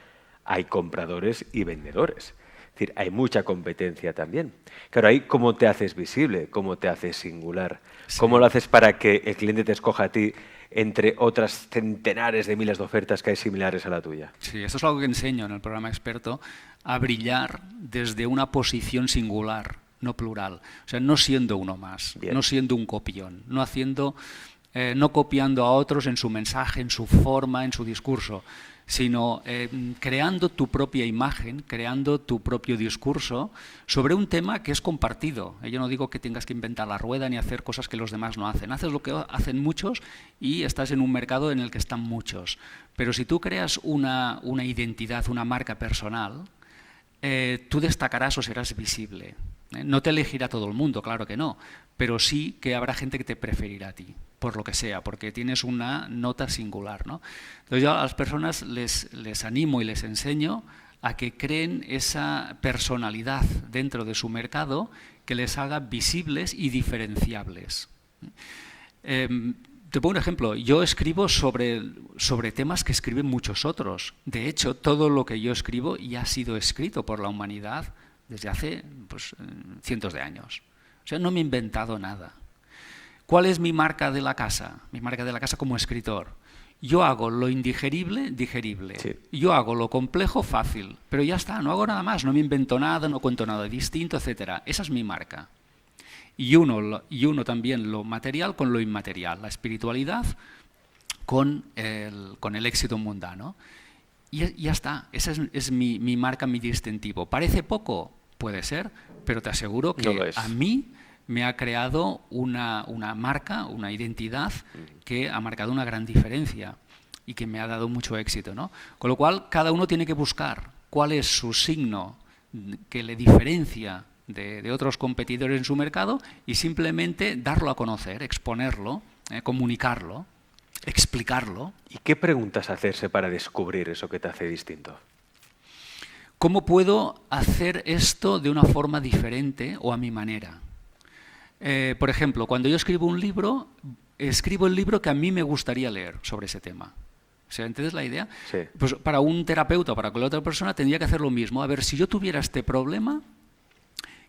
hay compradores y vendedores. Es decir, hay mucha competencia también. Claro, ahí cómo te haces visible, cómo te haces singular, Sí. cómo lo haces para que el cliente te escoja a ti entre otras centenares de miles de ofertas que hay similares a la tuya. Sí, esto es algo que enseño en el programa Experto, a brillar desde una posición singular, no plural. O sea, no siendo uno más, Bien. no siendo un copión, no copiando a otros en su mensaje, en su forma, en su discurso, sino creando tu propia imagen, creando tu propio discurso sobre un tema que es compartido. Yo no digo que tengas que inventar la rueda ni hacer cosas que los demás no hacen. Haces lo que hacen muchos y estás en un mercado en el que están muchos. Pero si tú creas una identidad, una marca personal, tú destacarás o serás visible. No te elegirá todo el mundo, claro que no, pero sí que habrá gente que te preferirá a ti, por lo que sea, porque tienes una nota singular, ¿no? Entonces yo a las personas les animo y les enseño a que creen esa personalidad dentro de su mercado que les haga visibles y diferenciables. Te pongo un ejemplo. Yo escribo sobre temas que escriben muchos otros. De hecho, todo lo que yo escribo ya ha sido escrito por la humanidad desde hace cientos de años. O sea, no me he inventado nada. ¿Cuál es mi marca de la casa? Mi marca de la casa como escritor. Yo hago lo indigerible, digerible. Sí. Yo hago lo complejo, fácil. Pero ya está, no hago nada más, no me invento nada, no cuento nada distinto, etcétera. Esa es mi marca. y uno también lo material con lo inmaterial, la espiritualidad con el éxito mundano. Y ya está, esa es mi marca, mi distintivo. ¿Parece poco? Puede ser, pero te aseguro que a mí me ha creado una marca, una identidad que ha marcado una gran diferencia y que me ha dado mucho éxito, ¿no? Con lo cual, cada uno tiene que buscar cuál es su signo que le diferencia de otros competidores en su mercado y simplemente darlo a conocer, exponerlo, comunicarlo, explicarlo. ¿Y qué preguntas hacerse para descubrir eso que te hace distinto? ¿Cómo puedo hacer esto de una forma diferente o a mi manera? Por ejemplo, cuando yo escribo un libro, escribo el libro que a mí me gustaría leer sobre ese tema. O sea, ¿entiendes la idea? Sí. Pues para un terapeuta o para cualquier otra persona tendría que hacer lo mismo. A ver, si yo tuviera este problema,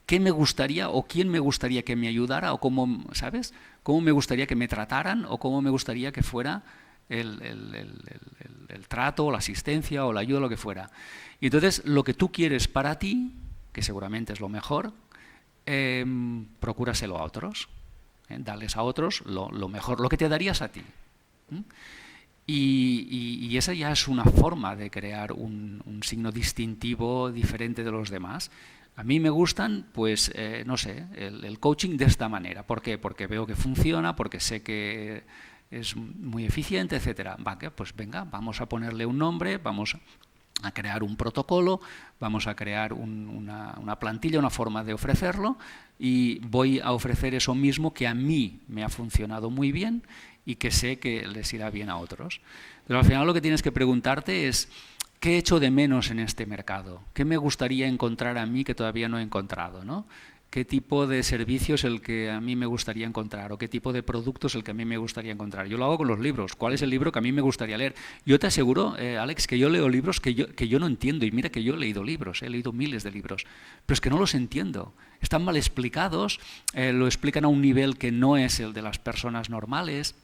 ¿qué me gustaría o quién me gustaría que me ayudara o cómo, ¿sabes? ¿Cómo me gustaría que me trataran o cómo me gustaría que fuera el trato o la asistencia o la ayuda o lo que fuera? Y entonces, lo que tú quieres para ti, que seguramente es lo mejor, procúraselo a otros. Darles a otros lo mejor, lo que te darías a ti. Y esa ya es una forma de crear un signo distintivo diferente de los demás. A mí me gustan, pues, no sé, el coaching de esta manera. ¿Por qué? Porque veo que funciona, porque sé que es muy eficiente, etcétera. Pues venga, vamos a ponerle un nombre, vamos a crear un protocolo, vamos a crear una plantilla, una forma de ofrecerlo y voy a ofrecer eso mismo que a mí me ha funcionado muy bien y que sé que les irá bien a otros. Pero al final lo que tienes que preguntarte es ¿qué echo de menos en este mercado? ¿Qué me gustaría encontrar a mí que todavía no he encontrado, ¿no? ¿Qué tipo de servicio es el que a mí me gustaría encontrar? ¿O qué tipo de producto es el que a mí me gustaría encontrar? Yo lo hago con los libros. ¿Cuál es el libro que a mí me gustaría leer? Yo te aseguro, Alex, que yo leo libros que yo no entiendo. Y mira que yo he leído libros, he leído miles de libros. Pero es que no los entiendo. Están mal explicados, lo explican a un nivel que no es el de las personas normales,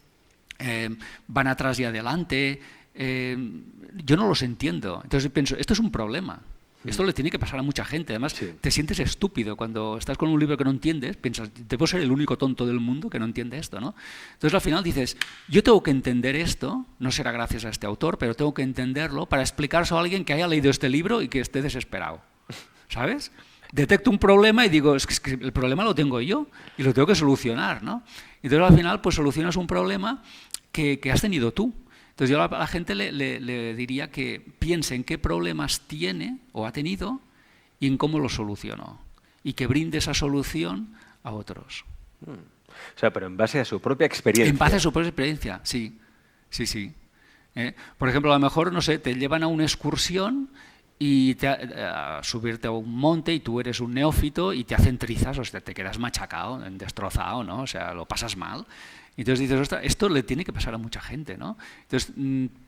van atrás y adelante. Yo no los entiendo. Entonces pienso, esto es un problema. Esto le tiene que pasar a mucha gente. Además, sí, te sientes estúpido cuando estás con un libro que no entiendes. Piensas, debo ser el único tonto del mundo que no entiende esto, ¿no? Entonces, al final dices, yo tengo que entender esto, no será gracias a este autor, pero tengo que entenderlo para explicárselo a alguien que haya leído este libro y que esté desesperado, ¿sabes? Detecto un problema y digo, es que el problema lo tengo yo y lo tengo que solucionar, ¿no? Entonces, al final, pues solucionas un problema que has tenido tú. Entonces yo a la gente le diría que piense en qué problemas tiene o ha tenido y en cómo los solucionó. Y que brinde esa solución a otros. O sea, pero en base a su propia experiencia. En base a su propia experiencia, sí. Sí, sí. Por ejemplo, a lo mejor, no sé, te llevan a una excursión y a subirte a un monte y tú eres un neófito y te hacen trizas, o sea, te quedas machacado, destrozado, ¿no? O sea, lo pasas mal. Y entonces dices, ostras, esto le tiene que pasar a mucha gente, ¿no? Entonces,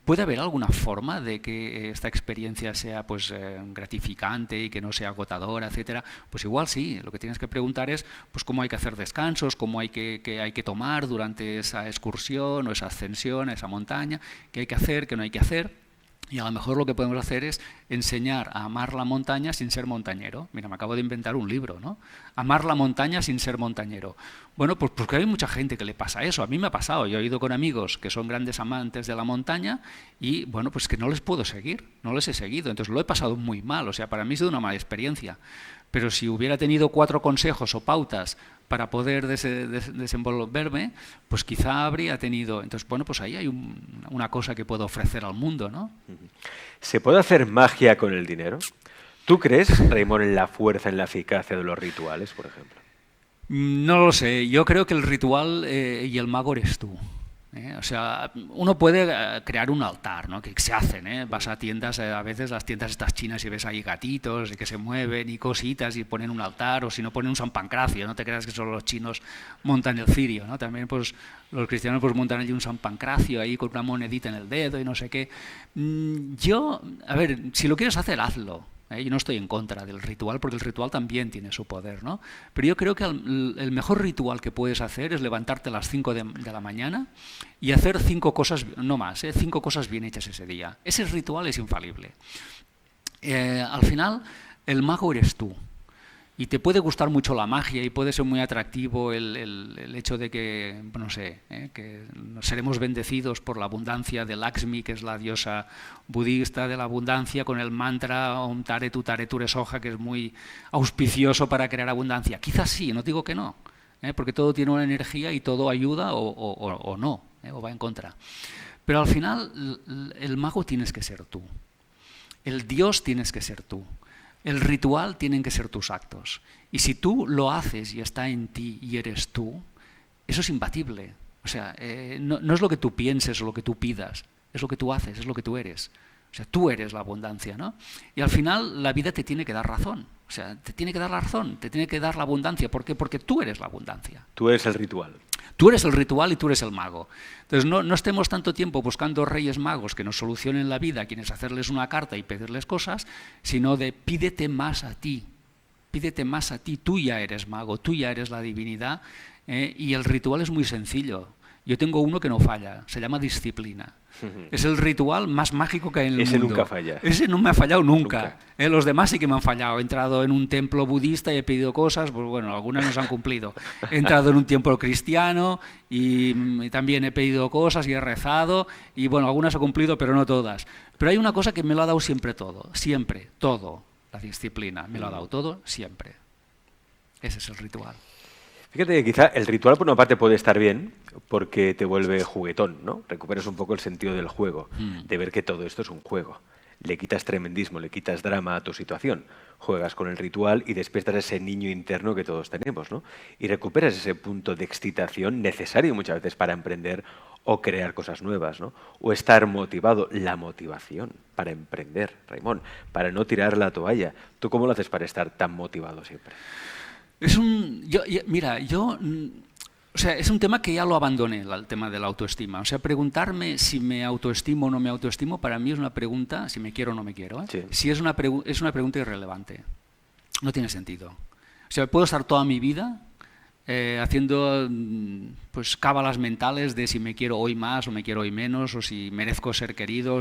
¿puede haber alguna forma de que esta experiencia sea pues gratificante y que no sea agotadora, etcétera? Pues igual sí, lo que tienes que preguntar es pues cómo hay que hacer descansos, cómo hay que tomar durante esa excursión o esa ascensión a esa montaña, qué hay que hacer, qué no hay que hacer. Y a lo mejor lo que podemos hacer es enseñar a amar la montaña sin ser montañero. Mira, me acabo de inventar un libro, ¿no? Amar la montaña sin ser montañero. Bueno, pues porque hay mucha gente que le pasa eso. A mí me ha pasado. Yo he ido con amigos que son grandes amantes de la montaña y, bueno, pues que no les puedo seguir. No les he seguido. Entonces lo he pasado muy mal. O sea, para mí ha sido una mala experiencia. Pero si hubiera tenido 4 consejos o pautas para poder desenvolverme, pues quizá habría tenido... Entonces, bueno, pues ahí hay una cosa que puedo ofrecer al mundo, ¿no? ¿Se puede hacer magia con el dinero? ¿Tú crees, Raimon, en la fuerza, en la eficacia de los rituales, por ejemplo? No lo sé. Yo creo que el ritual y el mago eres tú. O sea, uno puede crear un altar, ¿no? Que se hacen, vas a tiendas, a veces las tiendas estas chinas y ves ahí gatitos que se mueven y cositas y ponen un altar, o si no ponen un San Pancracio, no te creas que solo los chinos montan el cirio, ¿no? También pues los cristianos pues montan allí un San Pancracio ahí con una monedita en el dedo y no sé qué. Yo, a ver, si lo quieres hacer, hazlo. Yo no estoy en contra del ritual porque el ritual también tiene su poder, ¿no? Pero yo creo que el mejor ritual que puedes hacer es levantarte a las 5 de la mañana y hacer 5 cosas, no más, 5 cosas bien hechas ese día. Ese ritual es infalible. Al final, el mago eres tú. Y te puede gustar mucho la magia y puede ser muy atractivo el hecho de que, no sé, que seremos bendecidos por la abundancia de Lakshmi, que es la diosa budista de la abundancia, con el mantra Om Tare Tu Soja, que es muy auspicioso para crear abundancia. Quizás sí, no digo que no, porque todo tiene una energía y todo ayuda o no, o va en contra. Pero al final el mago tienes que ser tú, el dios tienes que ser tú. El ritual tienen que ser tus actos. Y si tú lo haces y está en ti y eres tú, eso es imbatible. O sea, no es lo que tú pienses o lo que tú pidas, es lo que tú haces, es lo que tú eres. O sea, tú eres la abundancia, ¿no? Y al final la vida te tiene que dar razón. O sea, te tiene que dar la razón, te tiene que dar la abundancia. ¿Por qué? Porque tú eres la abundancia. Tú eres el ritual. Tú eres el ritual y tú eres el mago. Entonces no estemos tanto tiempo buscando reyes magos que nos solucionen la vida, a quienes hacerles una carta y pedirles cosas, sino de pídete más a ti. Pídete más a ti. Tú ya eres mago, tú ya eres la divinidad. Y el ritual es muy sencillo. Yo tengo uno que no falla, se llama disciplina. Es el ritual más mágico que hay en el mundo. Ese nunca falla. Ese no me ha fallado nunca. Los demás sí que me han fallado. He entrado en un templo budista y he pedido cosas, pues bueno, algunas no se han cumplido. He entrado en un templo cristiano y también he pedido cosas y he rezado y bueno, algunas he cumplido, pero no todas. Pero hay una cosa que me lo ha dado siempre todo, la disciplina. Me lo ha dado todo, siempre. Ese es el ritual. Fíjate que quizá el ritual por una parte puede estar bien porque te vuelve juguetón, ¿no? Recuperas un poco el sentido del juego, de ver que todo esto es un juego. Le quitas tremendismo, le quitas drama a tu situación. Juegas con el ritual y despiertas ese niño interno que todos tenemos, ¿no? Y recuperas ese punto de excitación necesario muchas veces para emprender o crear cosas nuevas, ¿no? O estar motivado, la motivación para emprender, Raimon, para no tirar la toalla. ¿Tú cómo lo haces para estar tan motivado siempre? Es un tema que ya lo abandoné, el tema de la autoestima. O sea, preguntarme si me autoestimo o no me autoestimo, para mí es una pregunta, si me quiero o no me quiero. Sí. Si es una pregunta irrelevante. No tiene sentido. O sea, puedo estar toda mi vida haciendo pues cábalas mentales de si me quiero hoy más o me quiero hoy menos, o si merezco ser querido,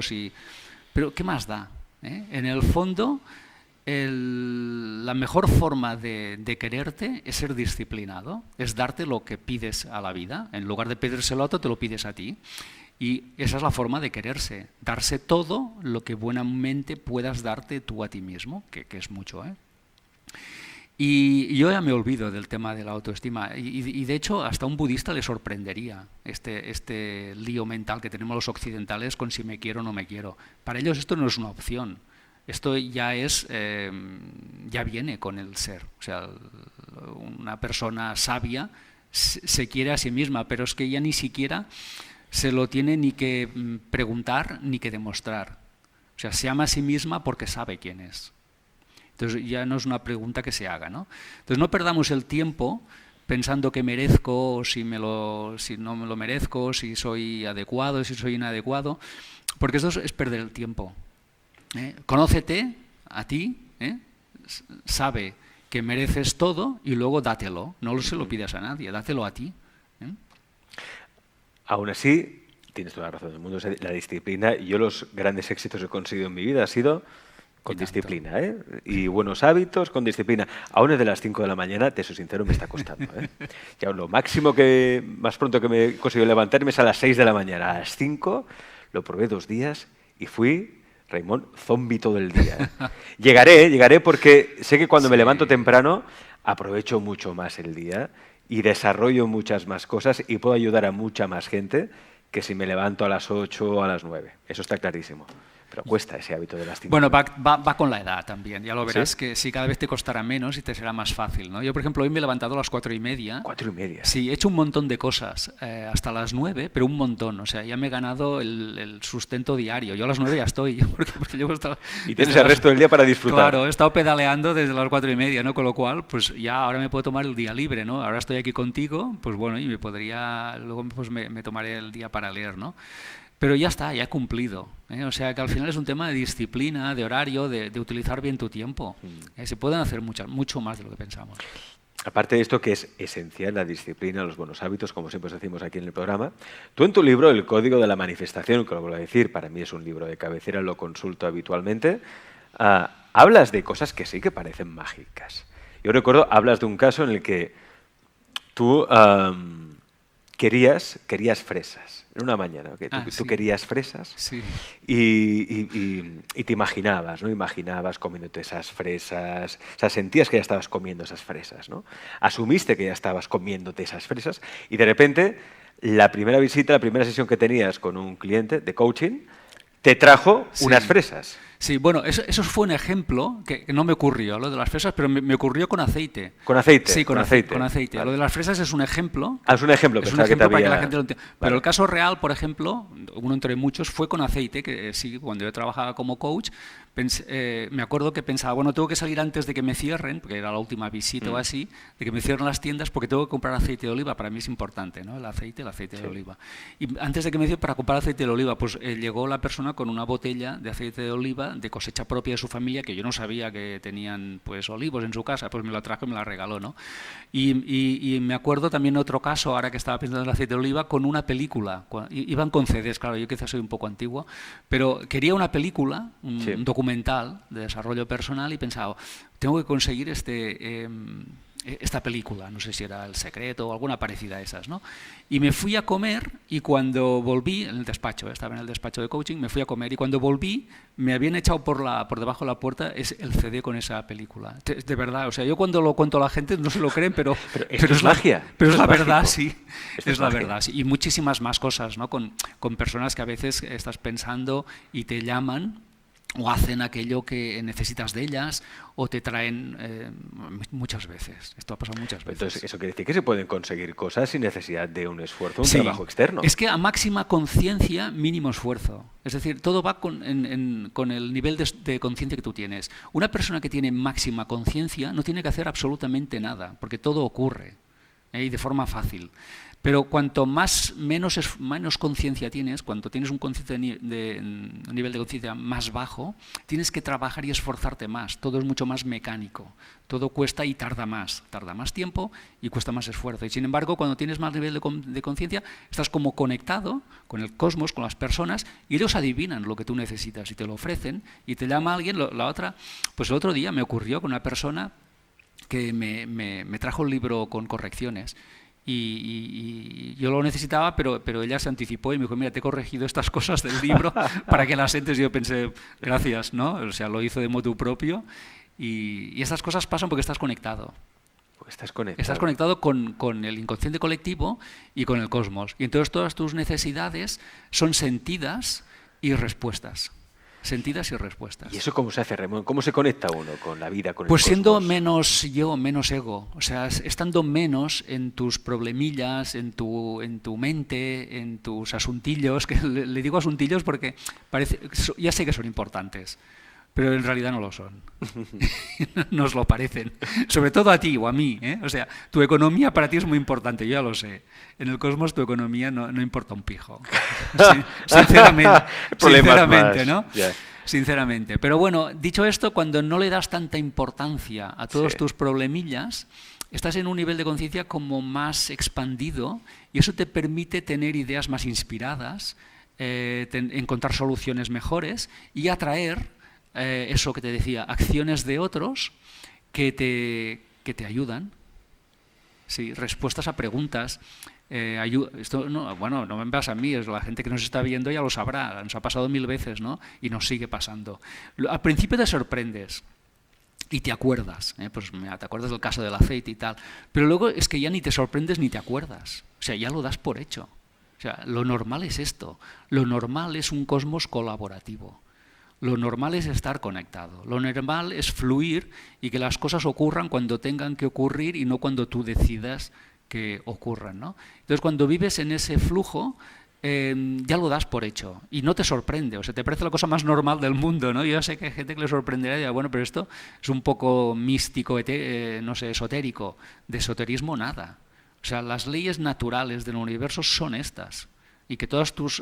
pero ¿qué más da? En el fondo, la mejor forma de quererte es ser disciplinado, es darte lo que pides a la vida. En lugar de pedírselo a otro, te lo pides a ti. Y esa es la forma de quererse, darse todo lo que buenamente puedas darte tú a ti mismo, que es mucho, Y yo ya me olvido del tema de la autoestima y de hecho hasta a un budista le sorprendería este lío mental que tenemos los occidentales con si me quiero o no me quiero. Para ellos esto no es una opción. Esto ya viene con el ser. O sea, una persona sabia se quiere a sí misma, pero es que ya ni siquiera se lo tiene ni que preguntar ni que demostrar. O sea, se ama a sí misma porque sabe quién es. Entonces ya no es una pregunta que se haga, ¿no? Entonces no perdamos el tiempo pensando que merezco, si no me lo merezco, si soy adecuado, si soy inadecuado, porque eso es perder el tiempo. Conócete a ti, sabe que mereces todo y luego dátelo. No se lo pidas a nadie, dátelo a ti. Aún así, tienes toda la razón del mundo, la disciplina. Yo los grandes éxitos que he conseguido en mi vida ha sido con disciplina, y buenos hábitos con disciplina. Aún desde las 5 de la mañana, te soy sincero, me está costando. Ya lo máximo más pronto que me he conseguido levantarme es a las 6 de la mañana. A las 5 lo probé 2 días y fui, Raimon, zombie todo el día. Llegaré porque sé que cuando me levanto temprano aprovecho mucho más el día y desarrollo muchas más cosas y puedo ayudar a mucha más gente que si me levanto a las 8 o a las 9. Eso está clarísimo. Pero cuesta ese hábito de las 5. Bueno, va con la edad también. Ya lo verás, ¿sí? Que sí, cada vez te costará menos y te será más fácil, ¿no? Yo, por ejemplo, hoy me he levantado a las 4:30. 4:30. Sí, he hecho un montón de cosas hasta las 9, pero un montón. O sea, ya me he ganado el sustento diario. Yo a las 9 ya estoy. Porque llevo y tienes el resto del día para disfrutar. Claro, he estado pedaleando desde las 4:30, ¿no? Con lo cual, pues ya ahora me puedo tomar el día libre, ¿no? Ahora estoy aquí contigo, pues bueno, y luego pues me tomaré el día para leer, ¿no? Pero ya está, ya he cumplido. O sea, que al final es un tema de disciplina, de horario, de utilizar bien tu tiempo. Se pueden hacer mucho más de lo que pensamos. Aparte de esto, que es esencial, la disciplina, los buenos hábitos, como siempre os decimos aquí en el programa, tú en tu libro, El Código de la Manifestación, que lo vuelvo a decir, para mí es un libro de cabecera, lo consulto habitualmente, hablas de cosas que sí que parecen mágicas. Yo recuerdo, hablas de un caso en el que tú querías fresas. En una mañana, ¿okay? Tú Sí. querías fresas Sí. y te imaginabas, ¿no? Imaginabas comiéndote esas fresas. O sea, sentías que ya estabas comiendo esas fresas, ¿no? Asumiste que ya estabas comiéndote esas fresas y de repente la primera visita, la primera sesión que tenías con un cliente de coaching te trajo Sí. unas fresas. Sí, bueno, eso fue un ejemplo que no me ocurrió, lo de las fresas, pero me ocurrió con aceite. ¿Con aceite? Sí, con aceite. Vale. Lo de las fresas es un ejemplo. Es un ejemplo, Es un pensaba que te ejemplo para que había... la gente lo entienda. Vale. Pero el caso real, por ejemplo, uno entre muchos, fue con aceite, que sí, cuando yo trabajaba como coach, me acuerdo que pensaba, bueno, tengo que salir antes de que me cierren, porque era la última visita o así, de que me cierren las tiendas, porque tengo que comprar aceite de oliva. Para mí es importante, ¿no? El aceite de oliva. Y antes de que me cierren, para comprar aceite de oliva, pues llegó la persona con una botella de aceite de oliva de cosecha propia de su familia, que yo no sabía que tenían pues olivos en su casa, pues me la trajo y me la regaló, ¿no? Y me acuerdo también otro caso, ahora que estaba pensando en el aceite de oliva, con una película. Iban con CDs, claro, yo quizás soy un poco antiguo, pero quería una película, un documental de desarrollo personal, y pensaba, tengo que conseguir esta película, no sé si era El Secreto o alguna parecida a esas, ¿no? Y me fui a comer, y cuando volví, en el despacho, estaba en el despacho de coaching, me fui a comer, y cuando volví me habían echado por debajo de la puerta el CD con esa película. De verdad, o sea, yo cuando lo cuento a la gente no se lo creen, pero es magia. Pero es la mágico. verdad, sí. Es la magia. verdad, sí. Y muchísimas más cosas, ¿no? Con personas que a veces estás pensando y te llaman, o hacen aquello que necesitas de ellas, o te traen muchas veces. Esto ha pasado muchas veces. Entonces, eso quiere decir que se pueden conseguir cosas sin necesidad de un esfuerzo, un Sí. trabajo externo. Es que a máxima conciencia, mínimo esfuerzo. Es decir, todo va con el nivel de conciencia que tú tienes. Una persona que tiene máxima conciencia no tiene que hacer absolutamente nada, porque todo ocurre, y de forma fácil. Pero cuanto menos conciencia tienes, cuanto tienes un nivel de conciencia más bajo, tienes que trabajar y esforzarte más. Todo es mucho más mecánico. Todo cuesta y tarda más tiempo y cuesta más esfuerzo. Y sin embargo, cuando tienes más nivel de conciencia, estás como conectado con el cosmos, con las personas, y ellos adivinan lo que tú necesitas y te lo ofrecen, y te llama alguien. Pues el otro día me ocurrió con una persona que me trajo un libro con correcciones. Y yo lo necesitaba, pero ella se anticipó y me dijo, mira, te he corregido estas cosas del libro para que las entes. Y yo pensé, gracias, ¿no? O sea, lo hizo de motu propio. Y estas cosas pasan porque estás conectado. Estás conectado. Estás conectado con el inconsciente colectivo y con el cosmos. Y entonces todas tus necesidades son sentidas y respuestas. Sentidas y respuestas. ¿Y eso cómo se hace, Ramón? ¿Cómo se conecta uno con la vida, con el Pues siendo cosmos? menos yo, menos ego. O sea, estando menos en tus problemillas, en tu mente, en tus asuntillos, que le digo asuntillos porque ya sé que son importantes, pero en realidad no lo son. Nos lo parecen. Sobre todo a ti o a mí, ¿eh? O sea, tu economía para ti es muy importante, yo ya lo sé. En el cosmos tu economía no importa un pijo. Sinceramente, ¿no? Yeah. Sinceramente. Pero bueno, dicho esto, cuando no le das tanta importancia a todos tus problemillas, estás en un nivel de conciencia como más expandido, y eso te permite tener ideas más inspiradas, encontrar soluciones mejores y atraer eso que te decía, acciones de otros que te ayudan. Sí, respuestas a preguntas. Esto no me pasa a mí, es la gente que nos está viendo ya lo sabrá, nos ha pasado 1000 veces, ¿no? Y nos sigue pasando. Al principio te sorprendes y te acuerdas, pues mira, te acuerdas del caso del aceite y tal, pero luego es que ya ni te sorprendes ni te acuerdas, o sea, ya lo das por hecho. O sea, lo normal es esto, lo normal es un cosmos colaborativo. Lo normal es estar conectado, lo normal es fluir y que las cosas ocurran cuando tengan que ocurrir y no cuando tú decidas que ocurran, ¿no? Entonces, cuando vives en ese flujo, ya lo das por hecho y no te sorprende, o sea, te parece la cosa más normal del mundo, ¿no? Yo sé que hay gente que le sorprenderá y dirá, bueno, pero esto es un poco místico, no sé, esotérico. De esoterismo nada. O sea, las leyes naturales del universo son estas, y que todas tus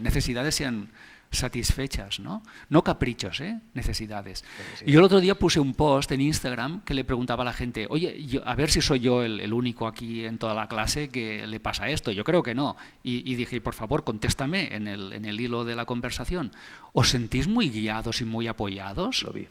necesidades sean satisfechas, ¿no? No caprichos, necesidades. Y yo el otro día puse un post en Instagram que le preguntaba a la gente, oye, a ver si soy yo el único aquí en toda la clase que le pasa esto. Yo creo que no. Y dije, por favor, contéstame en el hilo de la conversación. ¿Os sentís muy guiados y muy apoyados? Lo vi.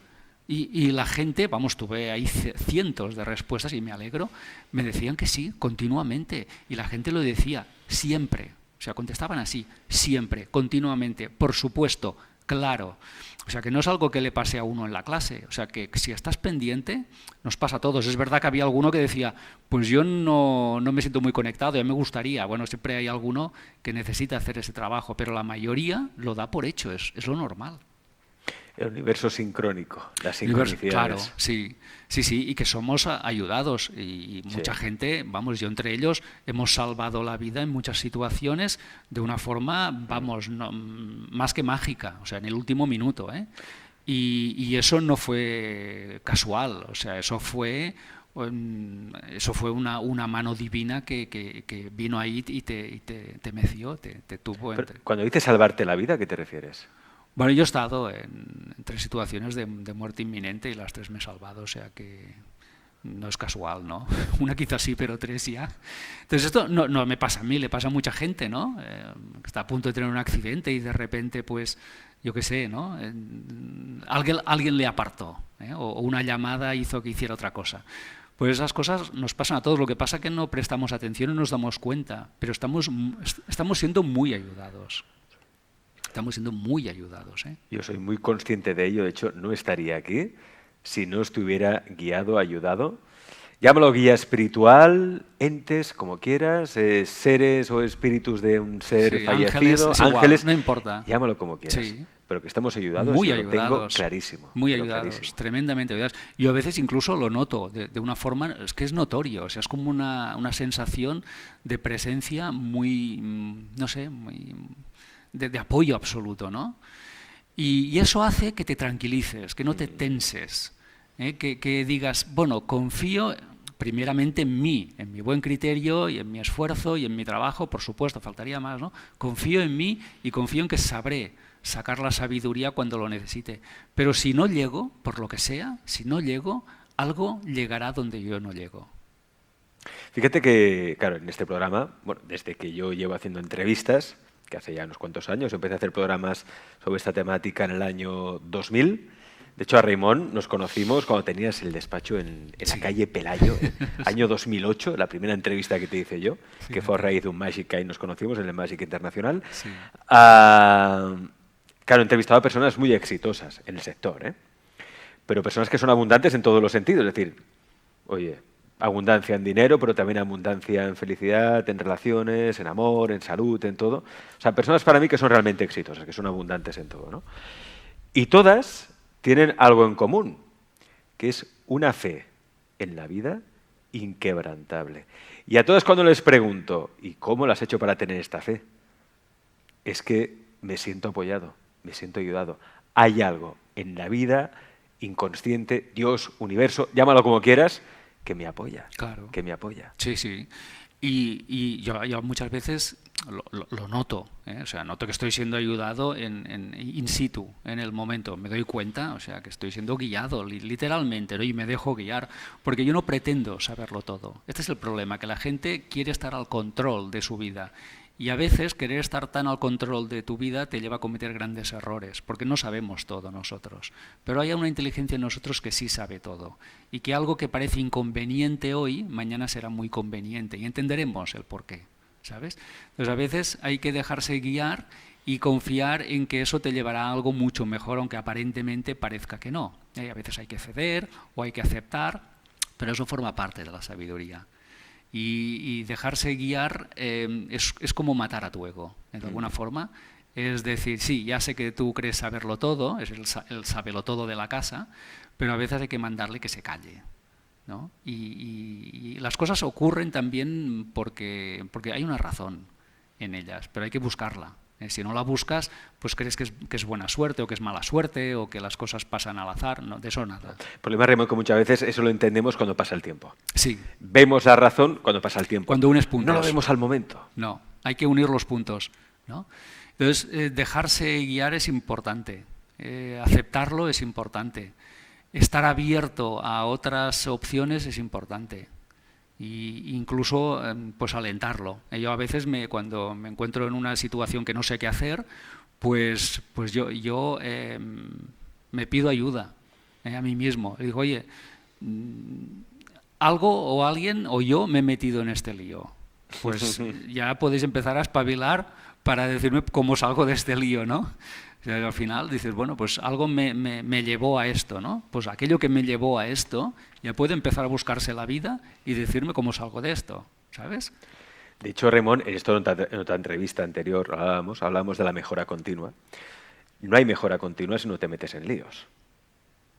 Y la gente, vamos, tuve ahí cientos de respuestas y me alegro, me decían que sí, continuamente. Y la gente lo decía, siempre. O sea, contestaban así, siempre, continuamente, por supuesto, claro. O sea, que no es algo que le pase a uno en la clase. O sea, que si estás pendiente, nos pasa a todos. Es verdad que había alguno que decía, pues yo no me siento muy conectado, ya me gustaría. Bueno, siempre hay alguno que necesita hacer ese trabajo, pero la mayoría lo da por hecho, es lo normal. El universo sincrónico, las sincronicidades. Claro, sí, y que somos ayudados y mucha gente, vamos, yo entre ellos, hemos salvado la vida en muchas situaciones de una forma, vamos, más que mágica, o sea, en el último minuto, ¿eh? Y eso no fue casual, o sea, eso fue una mano divina que vino ahí y te meció, te tuvo entre. Cuando dices salvarte la vida, ¿a qué te refieres? Bueno, yo he estado en 3 situaciones de muerte inminente y las 3 me he salvado, o sea que no es casual, ¿no? Una quizás sí, pero 3 ya. Entonces esto no me pasa a mí, le pasa a mucha gente, ¿no? Está a punto de tener un accidente y de repente, pues, yo qué sé, ¿no? Alguien le apartó, ¿eh? O una llamada hizo que hiciera otra cosa. Pues esas cosas nos pasan a todos, lo que pasa es que no prestamos atención y nos damos cuenta, pero estamos siendo muy ayudados. Estamos siendo muy ayudados, ¿eh? Yo soy muy consciente de ello. De hecho, no estaría aquí si no estuviera guiado, ayudado. Llámalo guía espiritual, entes, como quieras, seres o espíritus de un ser fallecido, ángeles, no importa. Llámalo como quieras. Sí. Pero que estamos ayudados, muy yo ayudados, lo tengo clarísimo. Muy ayudados, clarísimo. Tremendamente ayudados. Yo a veces incluso lo noto de una forma, es que es notorio, o sea, es como una sensación de presencia muy, no sé, muy... De apoyo absoluto, ¿no? Y eso hace que te tranquilices, que no te tenses, que digas, bueno, confío primeramente en mí, en mi buen criterio y en mi esfuerzo y en mi trabajo, por supuesto, faltaría más, ¿no? Confío en mí y confío en que sabré sacar la sabiduría cuando lo necesite. Pero si no llego, por lo que sea, si no llego, algo llegará donde yo no llego. Fíjate que, claro, en este programa, bueno, desde que yo llevo haciendo entrevistas, que hace ya unos cuantos años, empecé a hacer programas sobre esta temática en el año 2000. De hecho, a Raimon nos conocimos cuando tenías el despacho en la calle Pelayo, año 2008, la primera entrevista que te hice yo, que fue a raíz de un Magic que ahí nos conocimos, en el Magic Internacional. Sí. Claro, he entrevistado a personas muy exitosas en el sector, ¿eh? Pero personas que son abundantes en todos los sentidos, es decir, oye, abundancia en dinero, pero también abundancia en felicidad, en relaciones, en amor, en salud, en todo. O sea, personas para mí que son realmente exitosas, que son abundantes en todo, ¿no? Y todas tienen algo en común, que es una fe en la vida inquebrantable. Y a todas cuando les pregunto, ¿y cómo lo has hecho para tener esta fe? Es que me siento apoyado, me siento ayudado. Hay algo en la vida inconsciente, Dios, universo, llámalo como quieras, que me apoya, claro. Que me apoya. Sí, sí. Y yo muchas veces lo noto, ¿eh? O sea, noto que estoy siendo ayudado in situ, en el momento. Me doy cuenta, o sea, que estoy siendo guiado, literalmente, ¿no? Y me dejo guiar, porque yo no pretendo saberlo todo. Este es el problema, que la gente quiere estar al control de su vida. Y a veces querer estar tan al control de tu vida te lleva a cometer grandes errores, porque no sabemos todo nosotros. Pero hay una inteligencia en nosotros que sí sabe todo, y que algo que parece inconveniente hoy, mañana será muy conveniente, y entenderemos el porqué, ¿sabes? Entonces a veces hay que dejarse guiar y confiar en que eso te llevará a algo mucho mejor, aunque aparentemente parezca que no. A veces hay que ceder o hay que aceptar, pero eso forma parte de la sabiduría. Y dejarse guiar es como matar a tu ego, de alguna forma. Es decir, sí, ya sé que tú crees saberlo todo, es el sabelo todo de la casa, pero a veces hay que mandarle que se calle, ¿no? Y las cosas ocurren también porque hay una razón en ellas, pero hay que buscarla. Si no la buscas, pues crees que es buena suerte o que es mala suerte o que las cosas pasan al azar. No, de eso nada. El problema, Raimon, que muchas veces eso lo entendemos cuando pasa el tiempo. Sí. Vemos la razón cuando pasa el tiempo. Cuando unes puntos. No lo vemos al momento. No, hay que unir los puntos, ¿no? Entonces, dejarse guiar es importante. Aceptarlo es importante. Estar abierto a otras opciones es importante. Y incluso pues alentarlo. Yo a veces cuando me encuentro en una situación que no sé qué hacer, pues yo me pido ayuda. a mí mismo. Y digo, oye, algo o alguien o yo me he metido en este lío. Pues ya podéis empezar a espabilar para decirme cómo salgo de este lío, ¿no? O sea, al final dices, bueno, pues algo me llevó a esto, ¿no? Pues aquello que me llevó a esto ya puede empezar a buscarse la vida y decirme cómo salgo de esto, ¿sabes? De hecho, Raymond, en otra entrevista anterior hablábamos de la mejora continua. No hay mejora continua si no te metes en líos.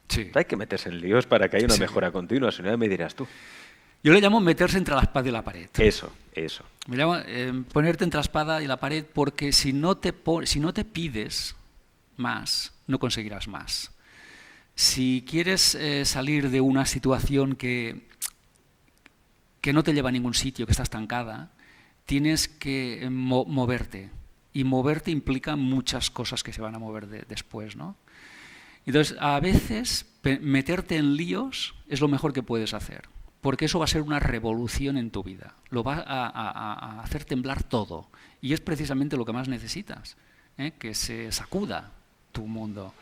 Sí. Hay que meterse en líos para que haya una mejora continua, si no ya me dirás tú. Yo le llamo meterse entre la espada y la pared. Eso. Me llamo ponerte entre la espada y la pared porque si no te pides más, no conseguirás más. Si quieres salir de una situación que no te lleva a ningún sitio, que está estancada, tienes que moverte. Y moverte implica muchas cosas que se van a mover después, ¿no? Entonces, a veces, meterte en líos es lo mejor que puedes hacer, porque eso va a ser una revolución en tu vida. Lo va a hacer temblar todo. Y es precisamente lo que más necesitas, que se sacuda tu mundo.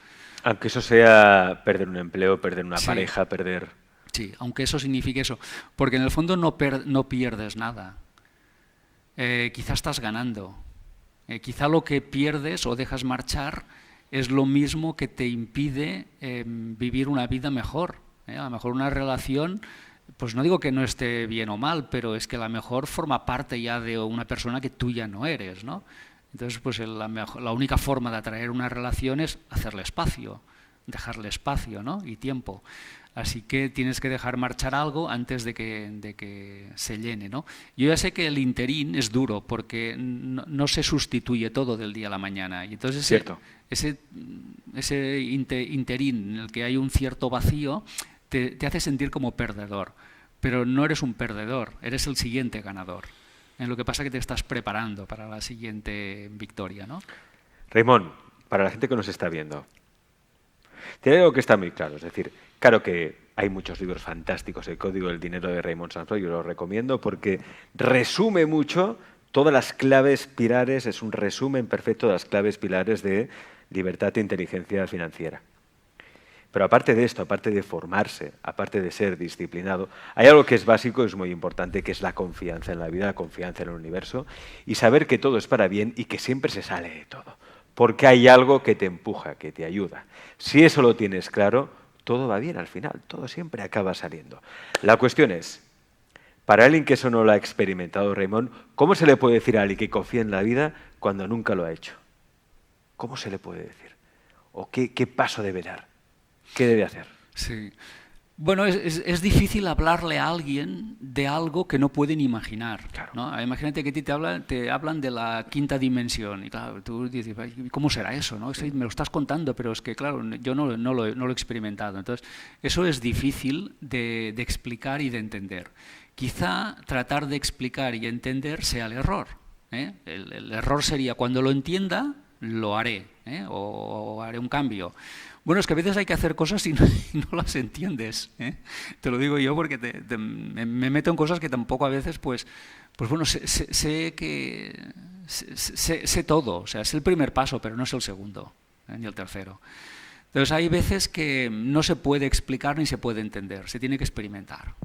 Aunque eso sea perder un empleo, perder una pareja, perder... Sí, aunque eso signifique eso. Porque en el fondo no pierdes nada. Quizá estás ganando. Quizá lo que pierdes o dejas marchar es lo mismo que te impide vivir una vida mejor. A lo mejor una relación, pues no digo que no esté bien o mal, pero es que a lo mejor forma parte ya de una persona que tú ya no eres, ¿no? Entonces, pues la única forma de atraer una relación es hacerle espacio, dejarle espacio, ¿no? Y tiempo. Así que tienes que dejar marchar algo antes de que se llene, ¿no? Yo ya sé que el interín es duro porque no se sustituye todo del día a la mañana. Y entonces ese interín en el que hay un cierto vacío te hace sentir como perdedor. Pero no eres un perdedor, eres el siguiente ganador. En lo que pasa es que te estás preparando para la siguiente victoria, ¿no? Raymond, para la gente que nos está viendo, tiene algo que está muy claro, es decir, claro que hay muchos libros fantásticos, El Código del Dinero de Raymond Samson, yo lo recomiendo porque resume mucho todas las claves pilares, es un resumen perfecto de las claves pilares de libertad e inteligencia financiera. Pero aparte de esto, aparte de formarse, aparte de ser disciplinado, hay algo que es básico, es muy importante, que es la confianza en la vida, la confianza en el universo y saber que todo es para bien y que siempre se sale de todo. Porque hay algo que te empuja, que te ayuda. Si eso lo tienes claro, todo va bien al final, todo siempre acaba saliendo. La cuestión es, para alguien que eso no lo ha experimentado, Raymond, ¿cómo se le puede decir a alguien que confía en la vida cuando nunca lo ha hecho? ¿Cómo se le puede decir? ¿O qué paso debe dar? ¿Qué debe hacer? Sí. Bueno, es difícil hablarle a alguien de algo que no pueden imaginar, Claro. ¿no? Imagínate que a ti te hablan de la quinta dimensión y claro, tú dices, ¿cómo será eso? ¿No? Me lo estás contando, pero es que claro, yo no lo he experimentado. Entonces, eso es difícil de explicar y de entender. Quizá tratar de explicar y entender sea el error. El error sería cuando lo entienda, lo haré, o haré un cambio. Bueno, es que a veces hay que hacer cosas y no las entiendes. Te lo digo yo porque me meto en cosas que tampoco a veces, pues bueno, sé todo. O sea, es el primer paso, pero no es el segundo, ni el tercero. Entonces hay veces que no se puede explicar ni se puede entender, se tiene que experimentar.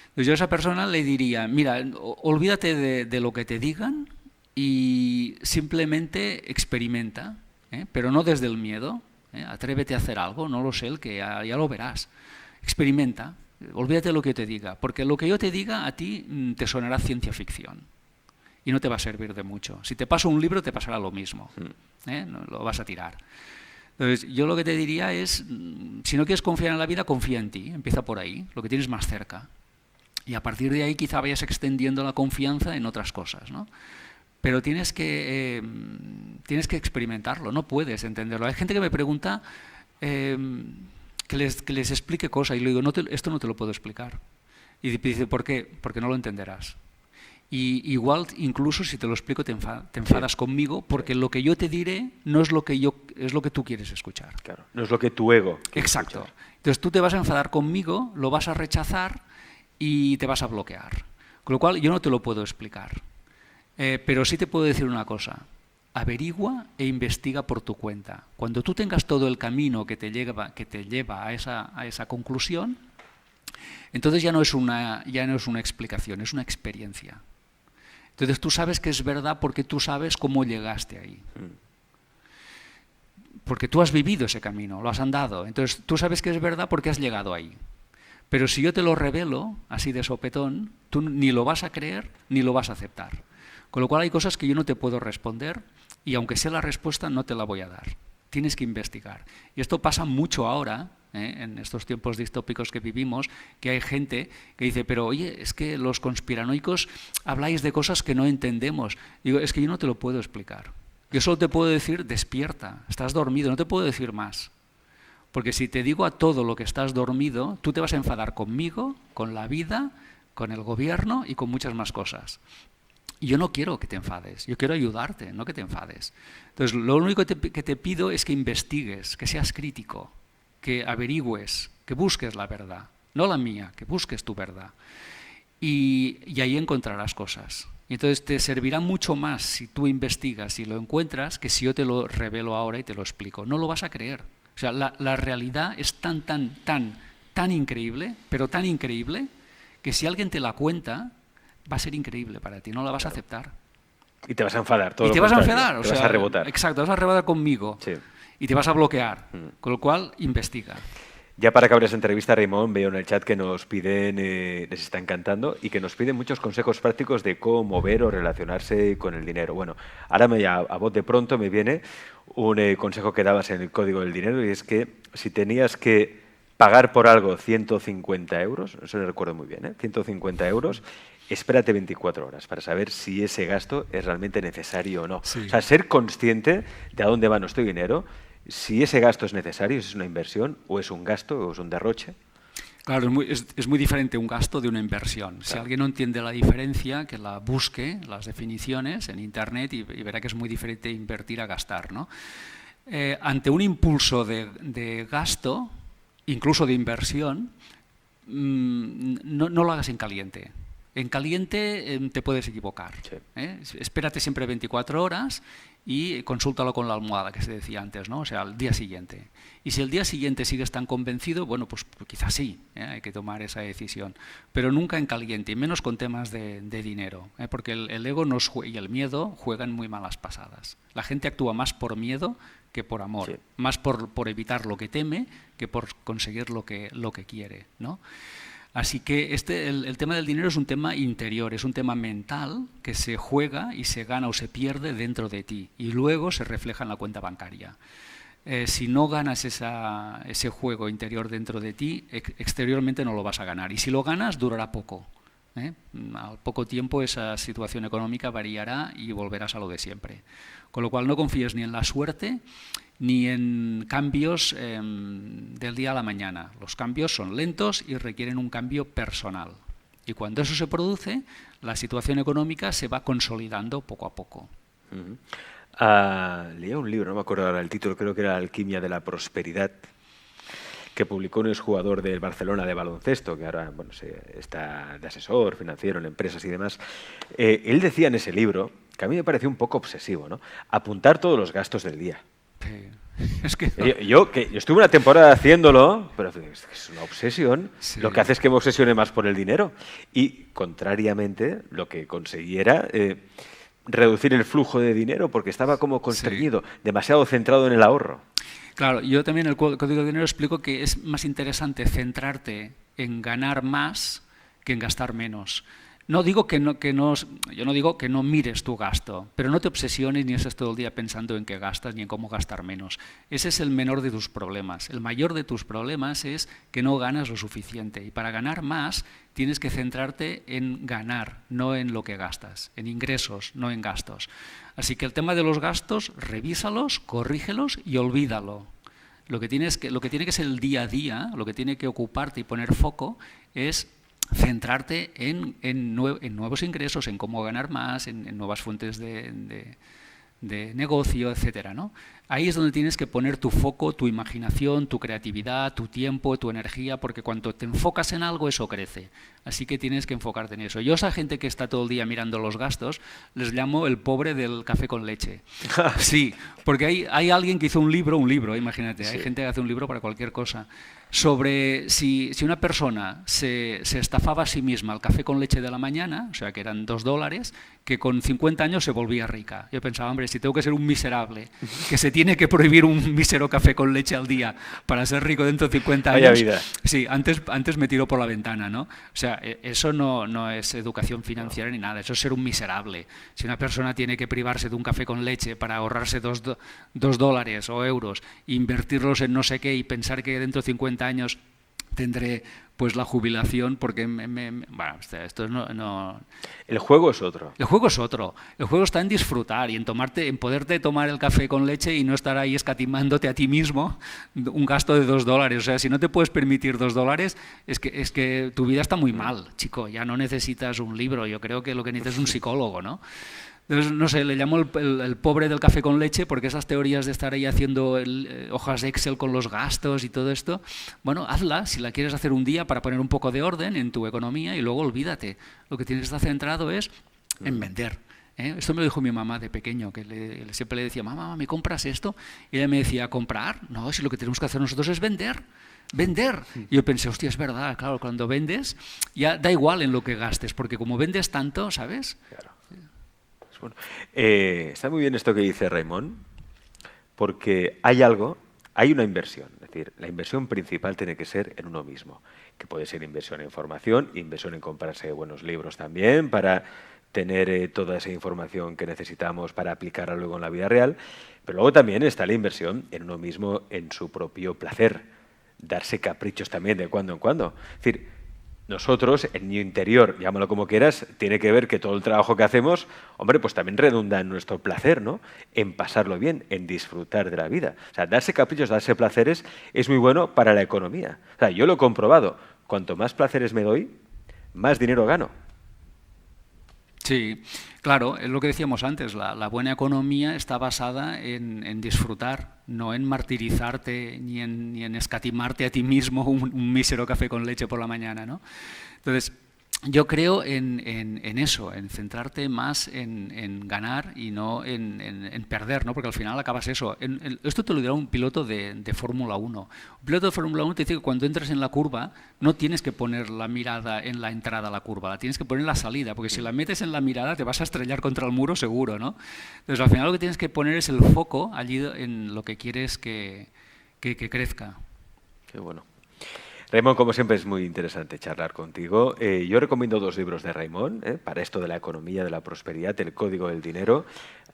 Entonces yo a esa persona le diría, mira, olvídate de lo que te digan y simplemente experimenta, pero no desde el miedo. Atrévete a hacer algo, no lo sé, el que ya lo verás. Experimenta, olvídate de lo que yo te diga, porque lo que yo te diga a ti te sonará ciencia ficción y no te va a servir de mucho. Si te paso un libro te pasará lo mismo, no, lo vas a tirar. Entonces, yo lo que te diría es, si no quieres confiar en la vida, confía en ti, empieza por ahí, lo que tienes más cerca. Y a partir de ahí quizá vayas extendiendo la confianza en otras cosas, ¿no? Pero tienes que experimentarlo, no puedes entenderlo. Hay gente que me pregunta que les explique cosas y le digo, esto no te lo puedo explicar. Y dice, ¿por qué? Porque no lo entenderás. Y igual, incluso si te lo explico, te enfadas conmigo, porque lo que yo te diré no es lo que es lo que tú quieres escuchar. Claro, no es lo que tu ego quiere Exacto. escuchar. Entonces tú te vas a enfadar conmigo, lo vas a rechazar y te vas a bloquear. Con lo cual yo no te lo puedo explicar. Pero sí te puedo decir una cosa. averigua e investiga por tu cuenta. Cuando tú tengas todo el camino que te lleva a esa conclusión, entonces ya no es una explicación, es una experiencia. Entonces tú sabes que es verdad porque tú sabes cómo llegaste ahí. Porque tú has vivido ese camino, lo has andado. Entonces tú sabes que es verdad porque has llegado ahí. Pero si yo te lo revelo, así de sopetón, tú ni lo vas a creer ni lo vas a aceptar. Con lo cual hay cosas que yo no te puedo responder y aunque sé la respuesta no te la voy a dar. Tienes que investigar. Y esto pasa mucho ahora, en estos tiempos distópicos que vivimos, que hay gente que dice, pero oye, es que los conspiranoicos habláis de cosas que no entendemos. Digo, es que yo no te lo puedo explicar. Yo solo te puedo decir, despierta, estás dormido, no te puedo decir más. Porque si te digo a todo lo que estás dormido, tú te vas a enfadar conmigo, con la vida, con el gobierno y con muchas más cosas. Y yo no quiero que te enfades, yo quiero ayudarte, no que te enfades. Entonces, lo único que te pido es que investigues, que seas crítico, que averigües, que busques la verdad, no la mía, que busques tu verdad. Y ahí encontrarás cosas. Y entonces te servirá mucho más si tú investigas y lo encuentras que si yo te lo revelo ahora y te lo explico. No lo vas a creer. O sea, la realidad es tan increíble, pero tan increíble, que si alguien te la cuenta, va a ser increíble para ti, no la vas a aceptar. Y te vas a enfadar. Todo y te lo vas a contrario. enfadar. Te vas a rebotar. Exacto, vas a rebotar conmigo. Sí. Y te vas a bloquear. Con lo cual, investiga. Ya para acabar esta entrevista, Raimon, veo en el chat que nos piden, les está encantando, y que nos piden muchos consejos prácticos de cómo mover o relacionarse con el dinero. Bueno, ahora a voz de pronto me viene un consejo que dabas en el Código del Dinero, y es que si tenías que pagar por algo 150 euros, eso lo recuerdo muy bien, 150 euros, espérate 24 horas para saber si ese gasto es realmente necesario o no. Sí. O sea, ser consciente de a dónde va nuestro dinero, si ese gasto es necesario, si es una inversión, o es un gasto, o es un derroche. Claro, es muy diferente un gasto de una inversión. Claro. Si alguien no entiende la diferencia, que la busque, las definiciones en Internet, y verá que es muy diferente invertir a gastar, ¿no? Ante un impulso de gasto, incluso de inversión, no lo hagas en caliente. En caliente te puedes equivocar. Sí. Espérate siempre 24 horas y consúltalo con la almohada, que se decía antes, ¿no? O sea, al día siguiente. Y si el día siguiente sigues tan convencido, bueno, pues quizás sí, hay que tomar esa decisión. Pero nunca en caliente, y menos con temas de dinero, porque el ego y el miedo juegan muy malas pasadas. La gente actúa más por miedo que por amor, sí. Más por evitar lo que teme que por conseguir lo que quiere, ¿no? Así que el tema del dinero es un tema interior, es un tema mental que se juega y se gana o se pierde dentro de ti y luego se refleja en la cuenta bancaria. Si no ganas ese juego interior dentro de ti, exteriormente no lo vas a ganar. Y si lo ganas, durará poco. Al poco tiempo esa situación económica variará y volverás a lo de siempre. Con lo cual no confíes ni en la suerte ni en cambios del día a la mañana. Los cambios son lentos y requieren un cambio personal. Y cuando eso se produce, la situación económica se va consolidando poco a poco. Leía un libro, no me acuerdo ahora el título, creo que era Alquimia de la Prosperidad, que publicó un exjugador del Barcelona de baloncesto, que ahora está de asesor financiero en empresas y demás. Él decía en ese libro, que a mí me pareció un poco obsesivo, ¿no? Apuntar todos los gastos del día. Es que yo estuve una temporada haciéndolo, pero es una obsesión. Sí. Lo que hace es que me obsesione más por el dinero. Y, contrariamente, lo que conseguí era reducir el flujo de dinero porque estaba como constreñido, sí. Demasiado centrado en el ahorro. Claro, yo también en el Código de Dinero explico que es más interesante centrarte en ganar más que en gastar menos. No digo yo no digo que no mires tu gasto, pero no te obsesiones ni estés todo el día pensando en qué gastas ni en cómo gastar menos. Ese es el menor de tus problemas. El mayor de tus problemas es que no ganas lo suficiente. Y para ganar más tienes que centrarte en ganar, no en lo que gastas, en ingresos, no en gastos. Así que el tema de los gastos, revísalos, corrígelos y olvídalo. Lo que tiene que ser el día a día, lo que tiene que ocuparte y poner foco es centrarte en nuevos ingresos, en cómo ganar más, en nuevas fuentes de de negocio, etcétera, ¿no? Ahí es donde tienes que poner tu foco, tu imaginación, tu creatividad, tu tiempo, tu energía, porque cuando te enfocas en algo, eso crece. Así que tienes que enfocarte en eso. Yo a esa gente que está todo el día mirando los gastos, les llamo el pobre del café con leche. Sí, porque hay alguien que hizo un libro, imagínate, hay gente que hace un libro para cualquier cosa, sobre si una persona se estafaba a sí misma el café con leche de la mañana, o sea que eran $2, que con 50 años se volvía rica. Yo pensaba, hombre, si tengo que ser un miserable, que se tiene que prohibir un mísero café con leche al día para ser rico dentro de 50 años, vida. Sí, antes me tiro por la ventana, ¿no? O sea, eso no es educación financiera ni nada, eso es ser un miserable. Si una persona tiene que privarse de un café con leche para ahorrarse $2 o euros, invertirlos en no sé qué y pensar que dentro de 50 años tendré pues la jubilación, porque bueno, esto no. El juego es otro. El juego es otro. El juego está en disfrutar y en poderte tomar el café con leche y no estar ahí escatimándote a ti mismo un gasto de $2. O sea, si no te puedes permitir $2, es que tu vida está muy mal, chico. Ya no necesitas un libro. Yo creo que lo que necesitas es un psicólogo, ¿no? Entonces, no sé, le llamo el pobre del café con leche, porque esas teorías de estar ahí haciendo hojas de Excel con los gastos y todo esto, bueno, hazla si la quieres hacer un día para poner un poco de orden en tu economía y luego olvídate. Lo que tienes que estar centrado es en vender. Esto me lo dijo mi mamá de pequeño, que siempre le decía, mamá, ¿me compras esto? Y ella me decía, ¿comprar? No, si lo que tenemos que hacer nosotros es vender. Vender. Y yo pensé, hostia, es verdad, claro, cuando vendes ya da igual en lo que gastes, porque como vendes tanto, ¿sabes? Claro. Bueno, está muy bien esto que dice Raimon, porque hay una inversión, es decir, la inversión principal tiene que ser en uno mismo, que puede ser inversión en formación, inversión en comprarse buenos libros también, para tener toda esa información que necesitamos para aplicarla luego en la vida real, pero luego también está la inversión en uno mismo, en su propio placer, darse caprichos también de cuando en cuando. Es decir, nosotros, en mi interior, llámalo como quieras, tiene que ver que todo el trabajo que hacemos, hombre, pues también redunda en nuestro placer, ¿no? En pasarlo bien, en disfrutar de la vida. O sea, darse caprichos, darse placeres es muy bueno para la economía. O sea, yo lo he comprobado. Cuanto más placeres me doy, más dinero gano. Sí, claro, es lo que decíamos antes, la buena economía está basada en disfrutar, no en martirizarte ni en escatimarte a ti mismo un mísero café con leche por la mañana, ¿no? Entonces, yo creo en eso, en centrarte más en ganar y no en perder, ¿no? Porque al final acabas eso. Esto te lo dirá un piloto de Fórmula 1. Un piloto de Fórmula 1 te dice que cuando entres en la curva no tienes que poner la mirada en la entrada a la curva, la tienes que poner en la salida, porque si la metes en la mirada te vas a estrellar contra el muro seguro, ¿no? Entonces al final lo que tienes que poner es el foco allí en lo que quieres que crezca. Qué bueno. Raimon, como siempre, es muy interesante charlar contigo. Yo recomiendo 2 libros de Raimon, para esto de la economía, de la prosperidad, El Código del Dinero,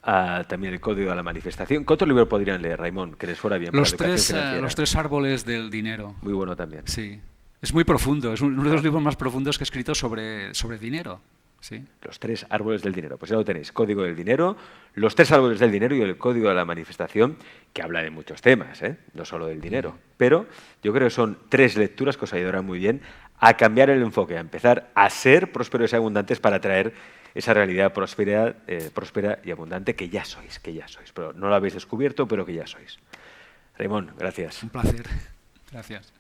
también El Código de la Manifestación. ¿Qué otro libro podrían leer, Raimon, que les fuera bien para la educación financiera? Los 3 árboles del dinero. Muy bueno también. Sí. Es muy profundo, es uno de los libros más profundos que he escrito sobre dinero. Sí. Los 3 árboles del dinero. Pues ya lo tenéis. Código del dinero, los 3 árboles del dinero y el código de la manifestación, que habla de muchos temas, no solo del dinero. Pero yo creo que son 3 lecturas que os ayudarán muy bien a cambiar el enfoque, a empezar a ser prósperos y abundantes para traer esa realidad próspera y abundante que ya sois. Pero no lo habéis descubierto, pero que ya sois. Raimon, gracias. Un placer. Gracias.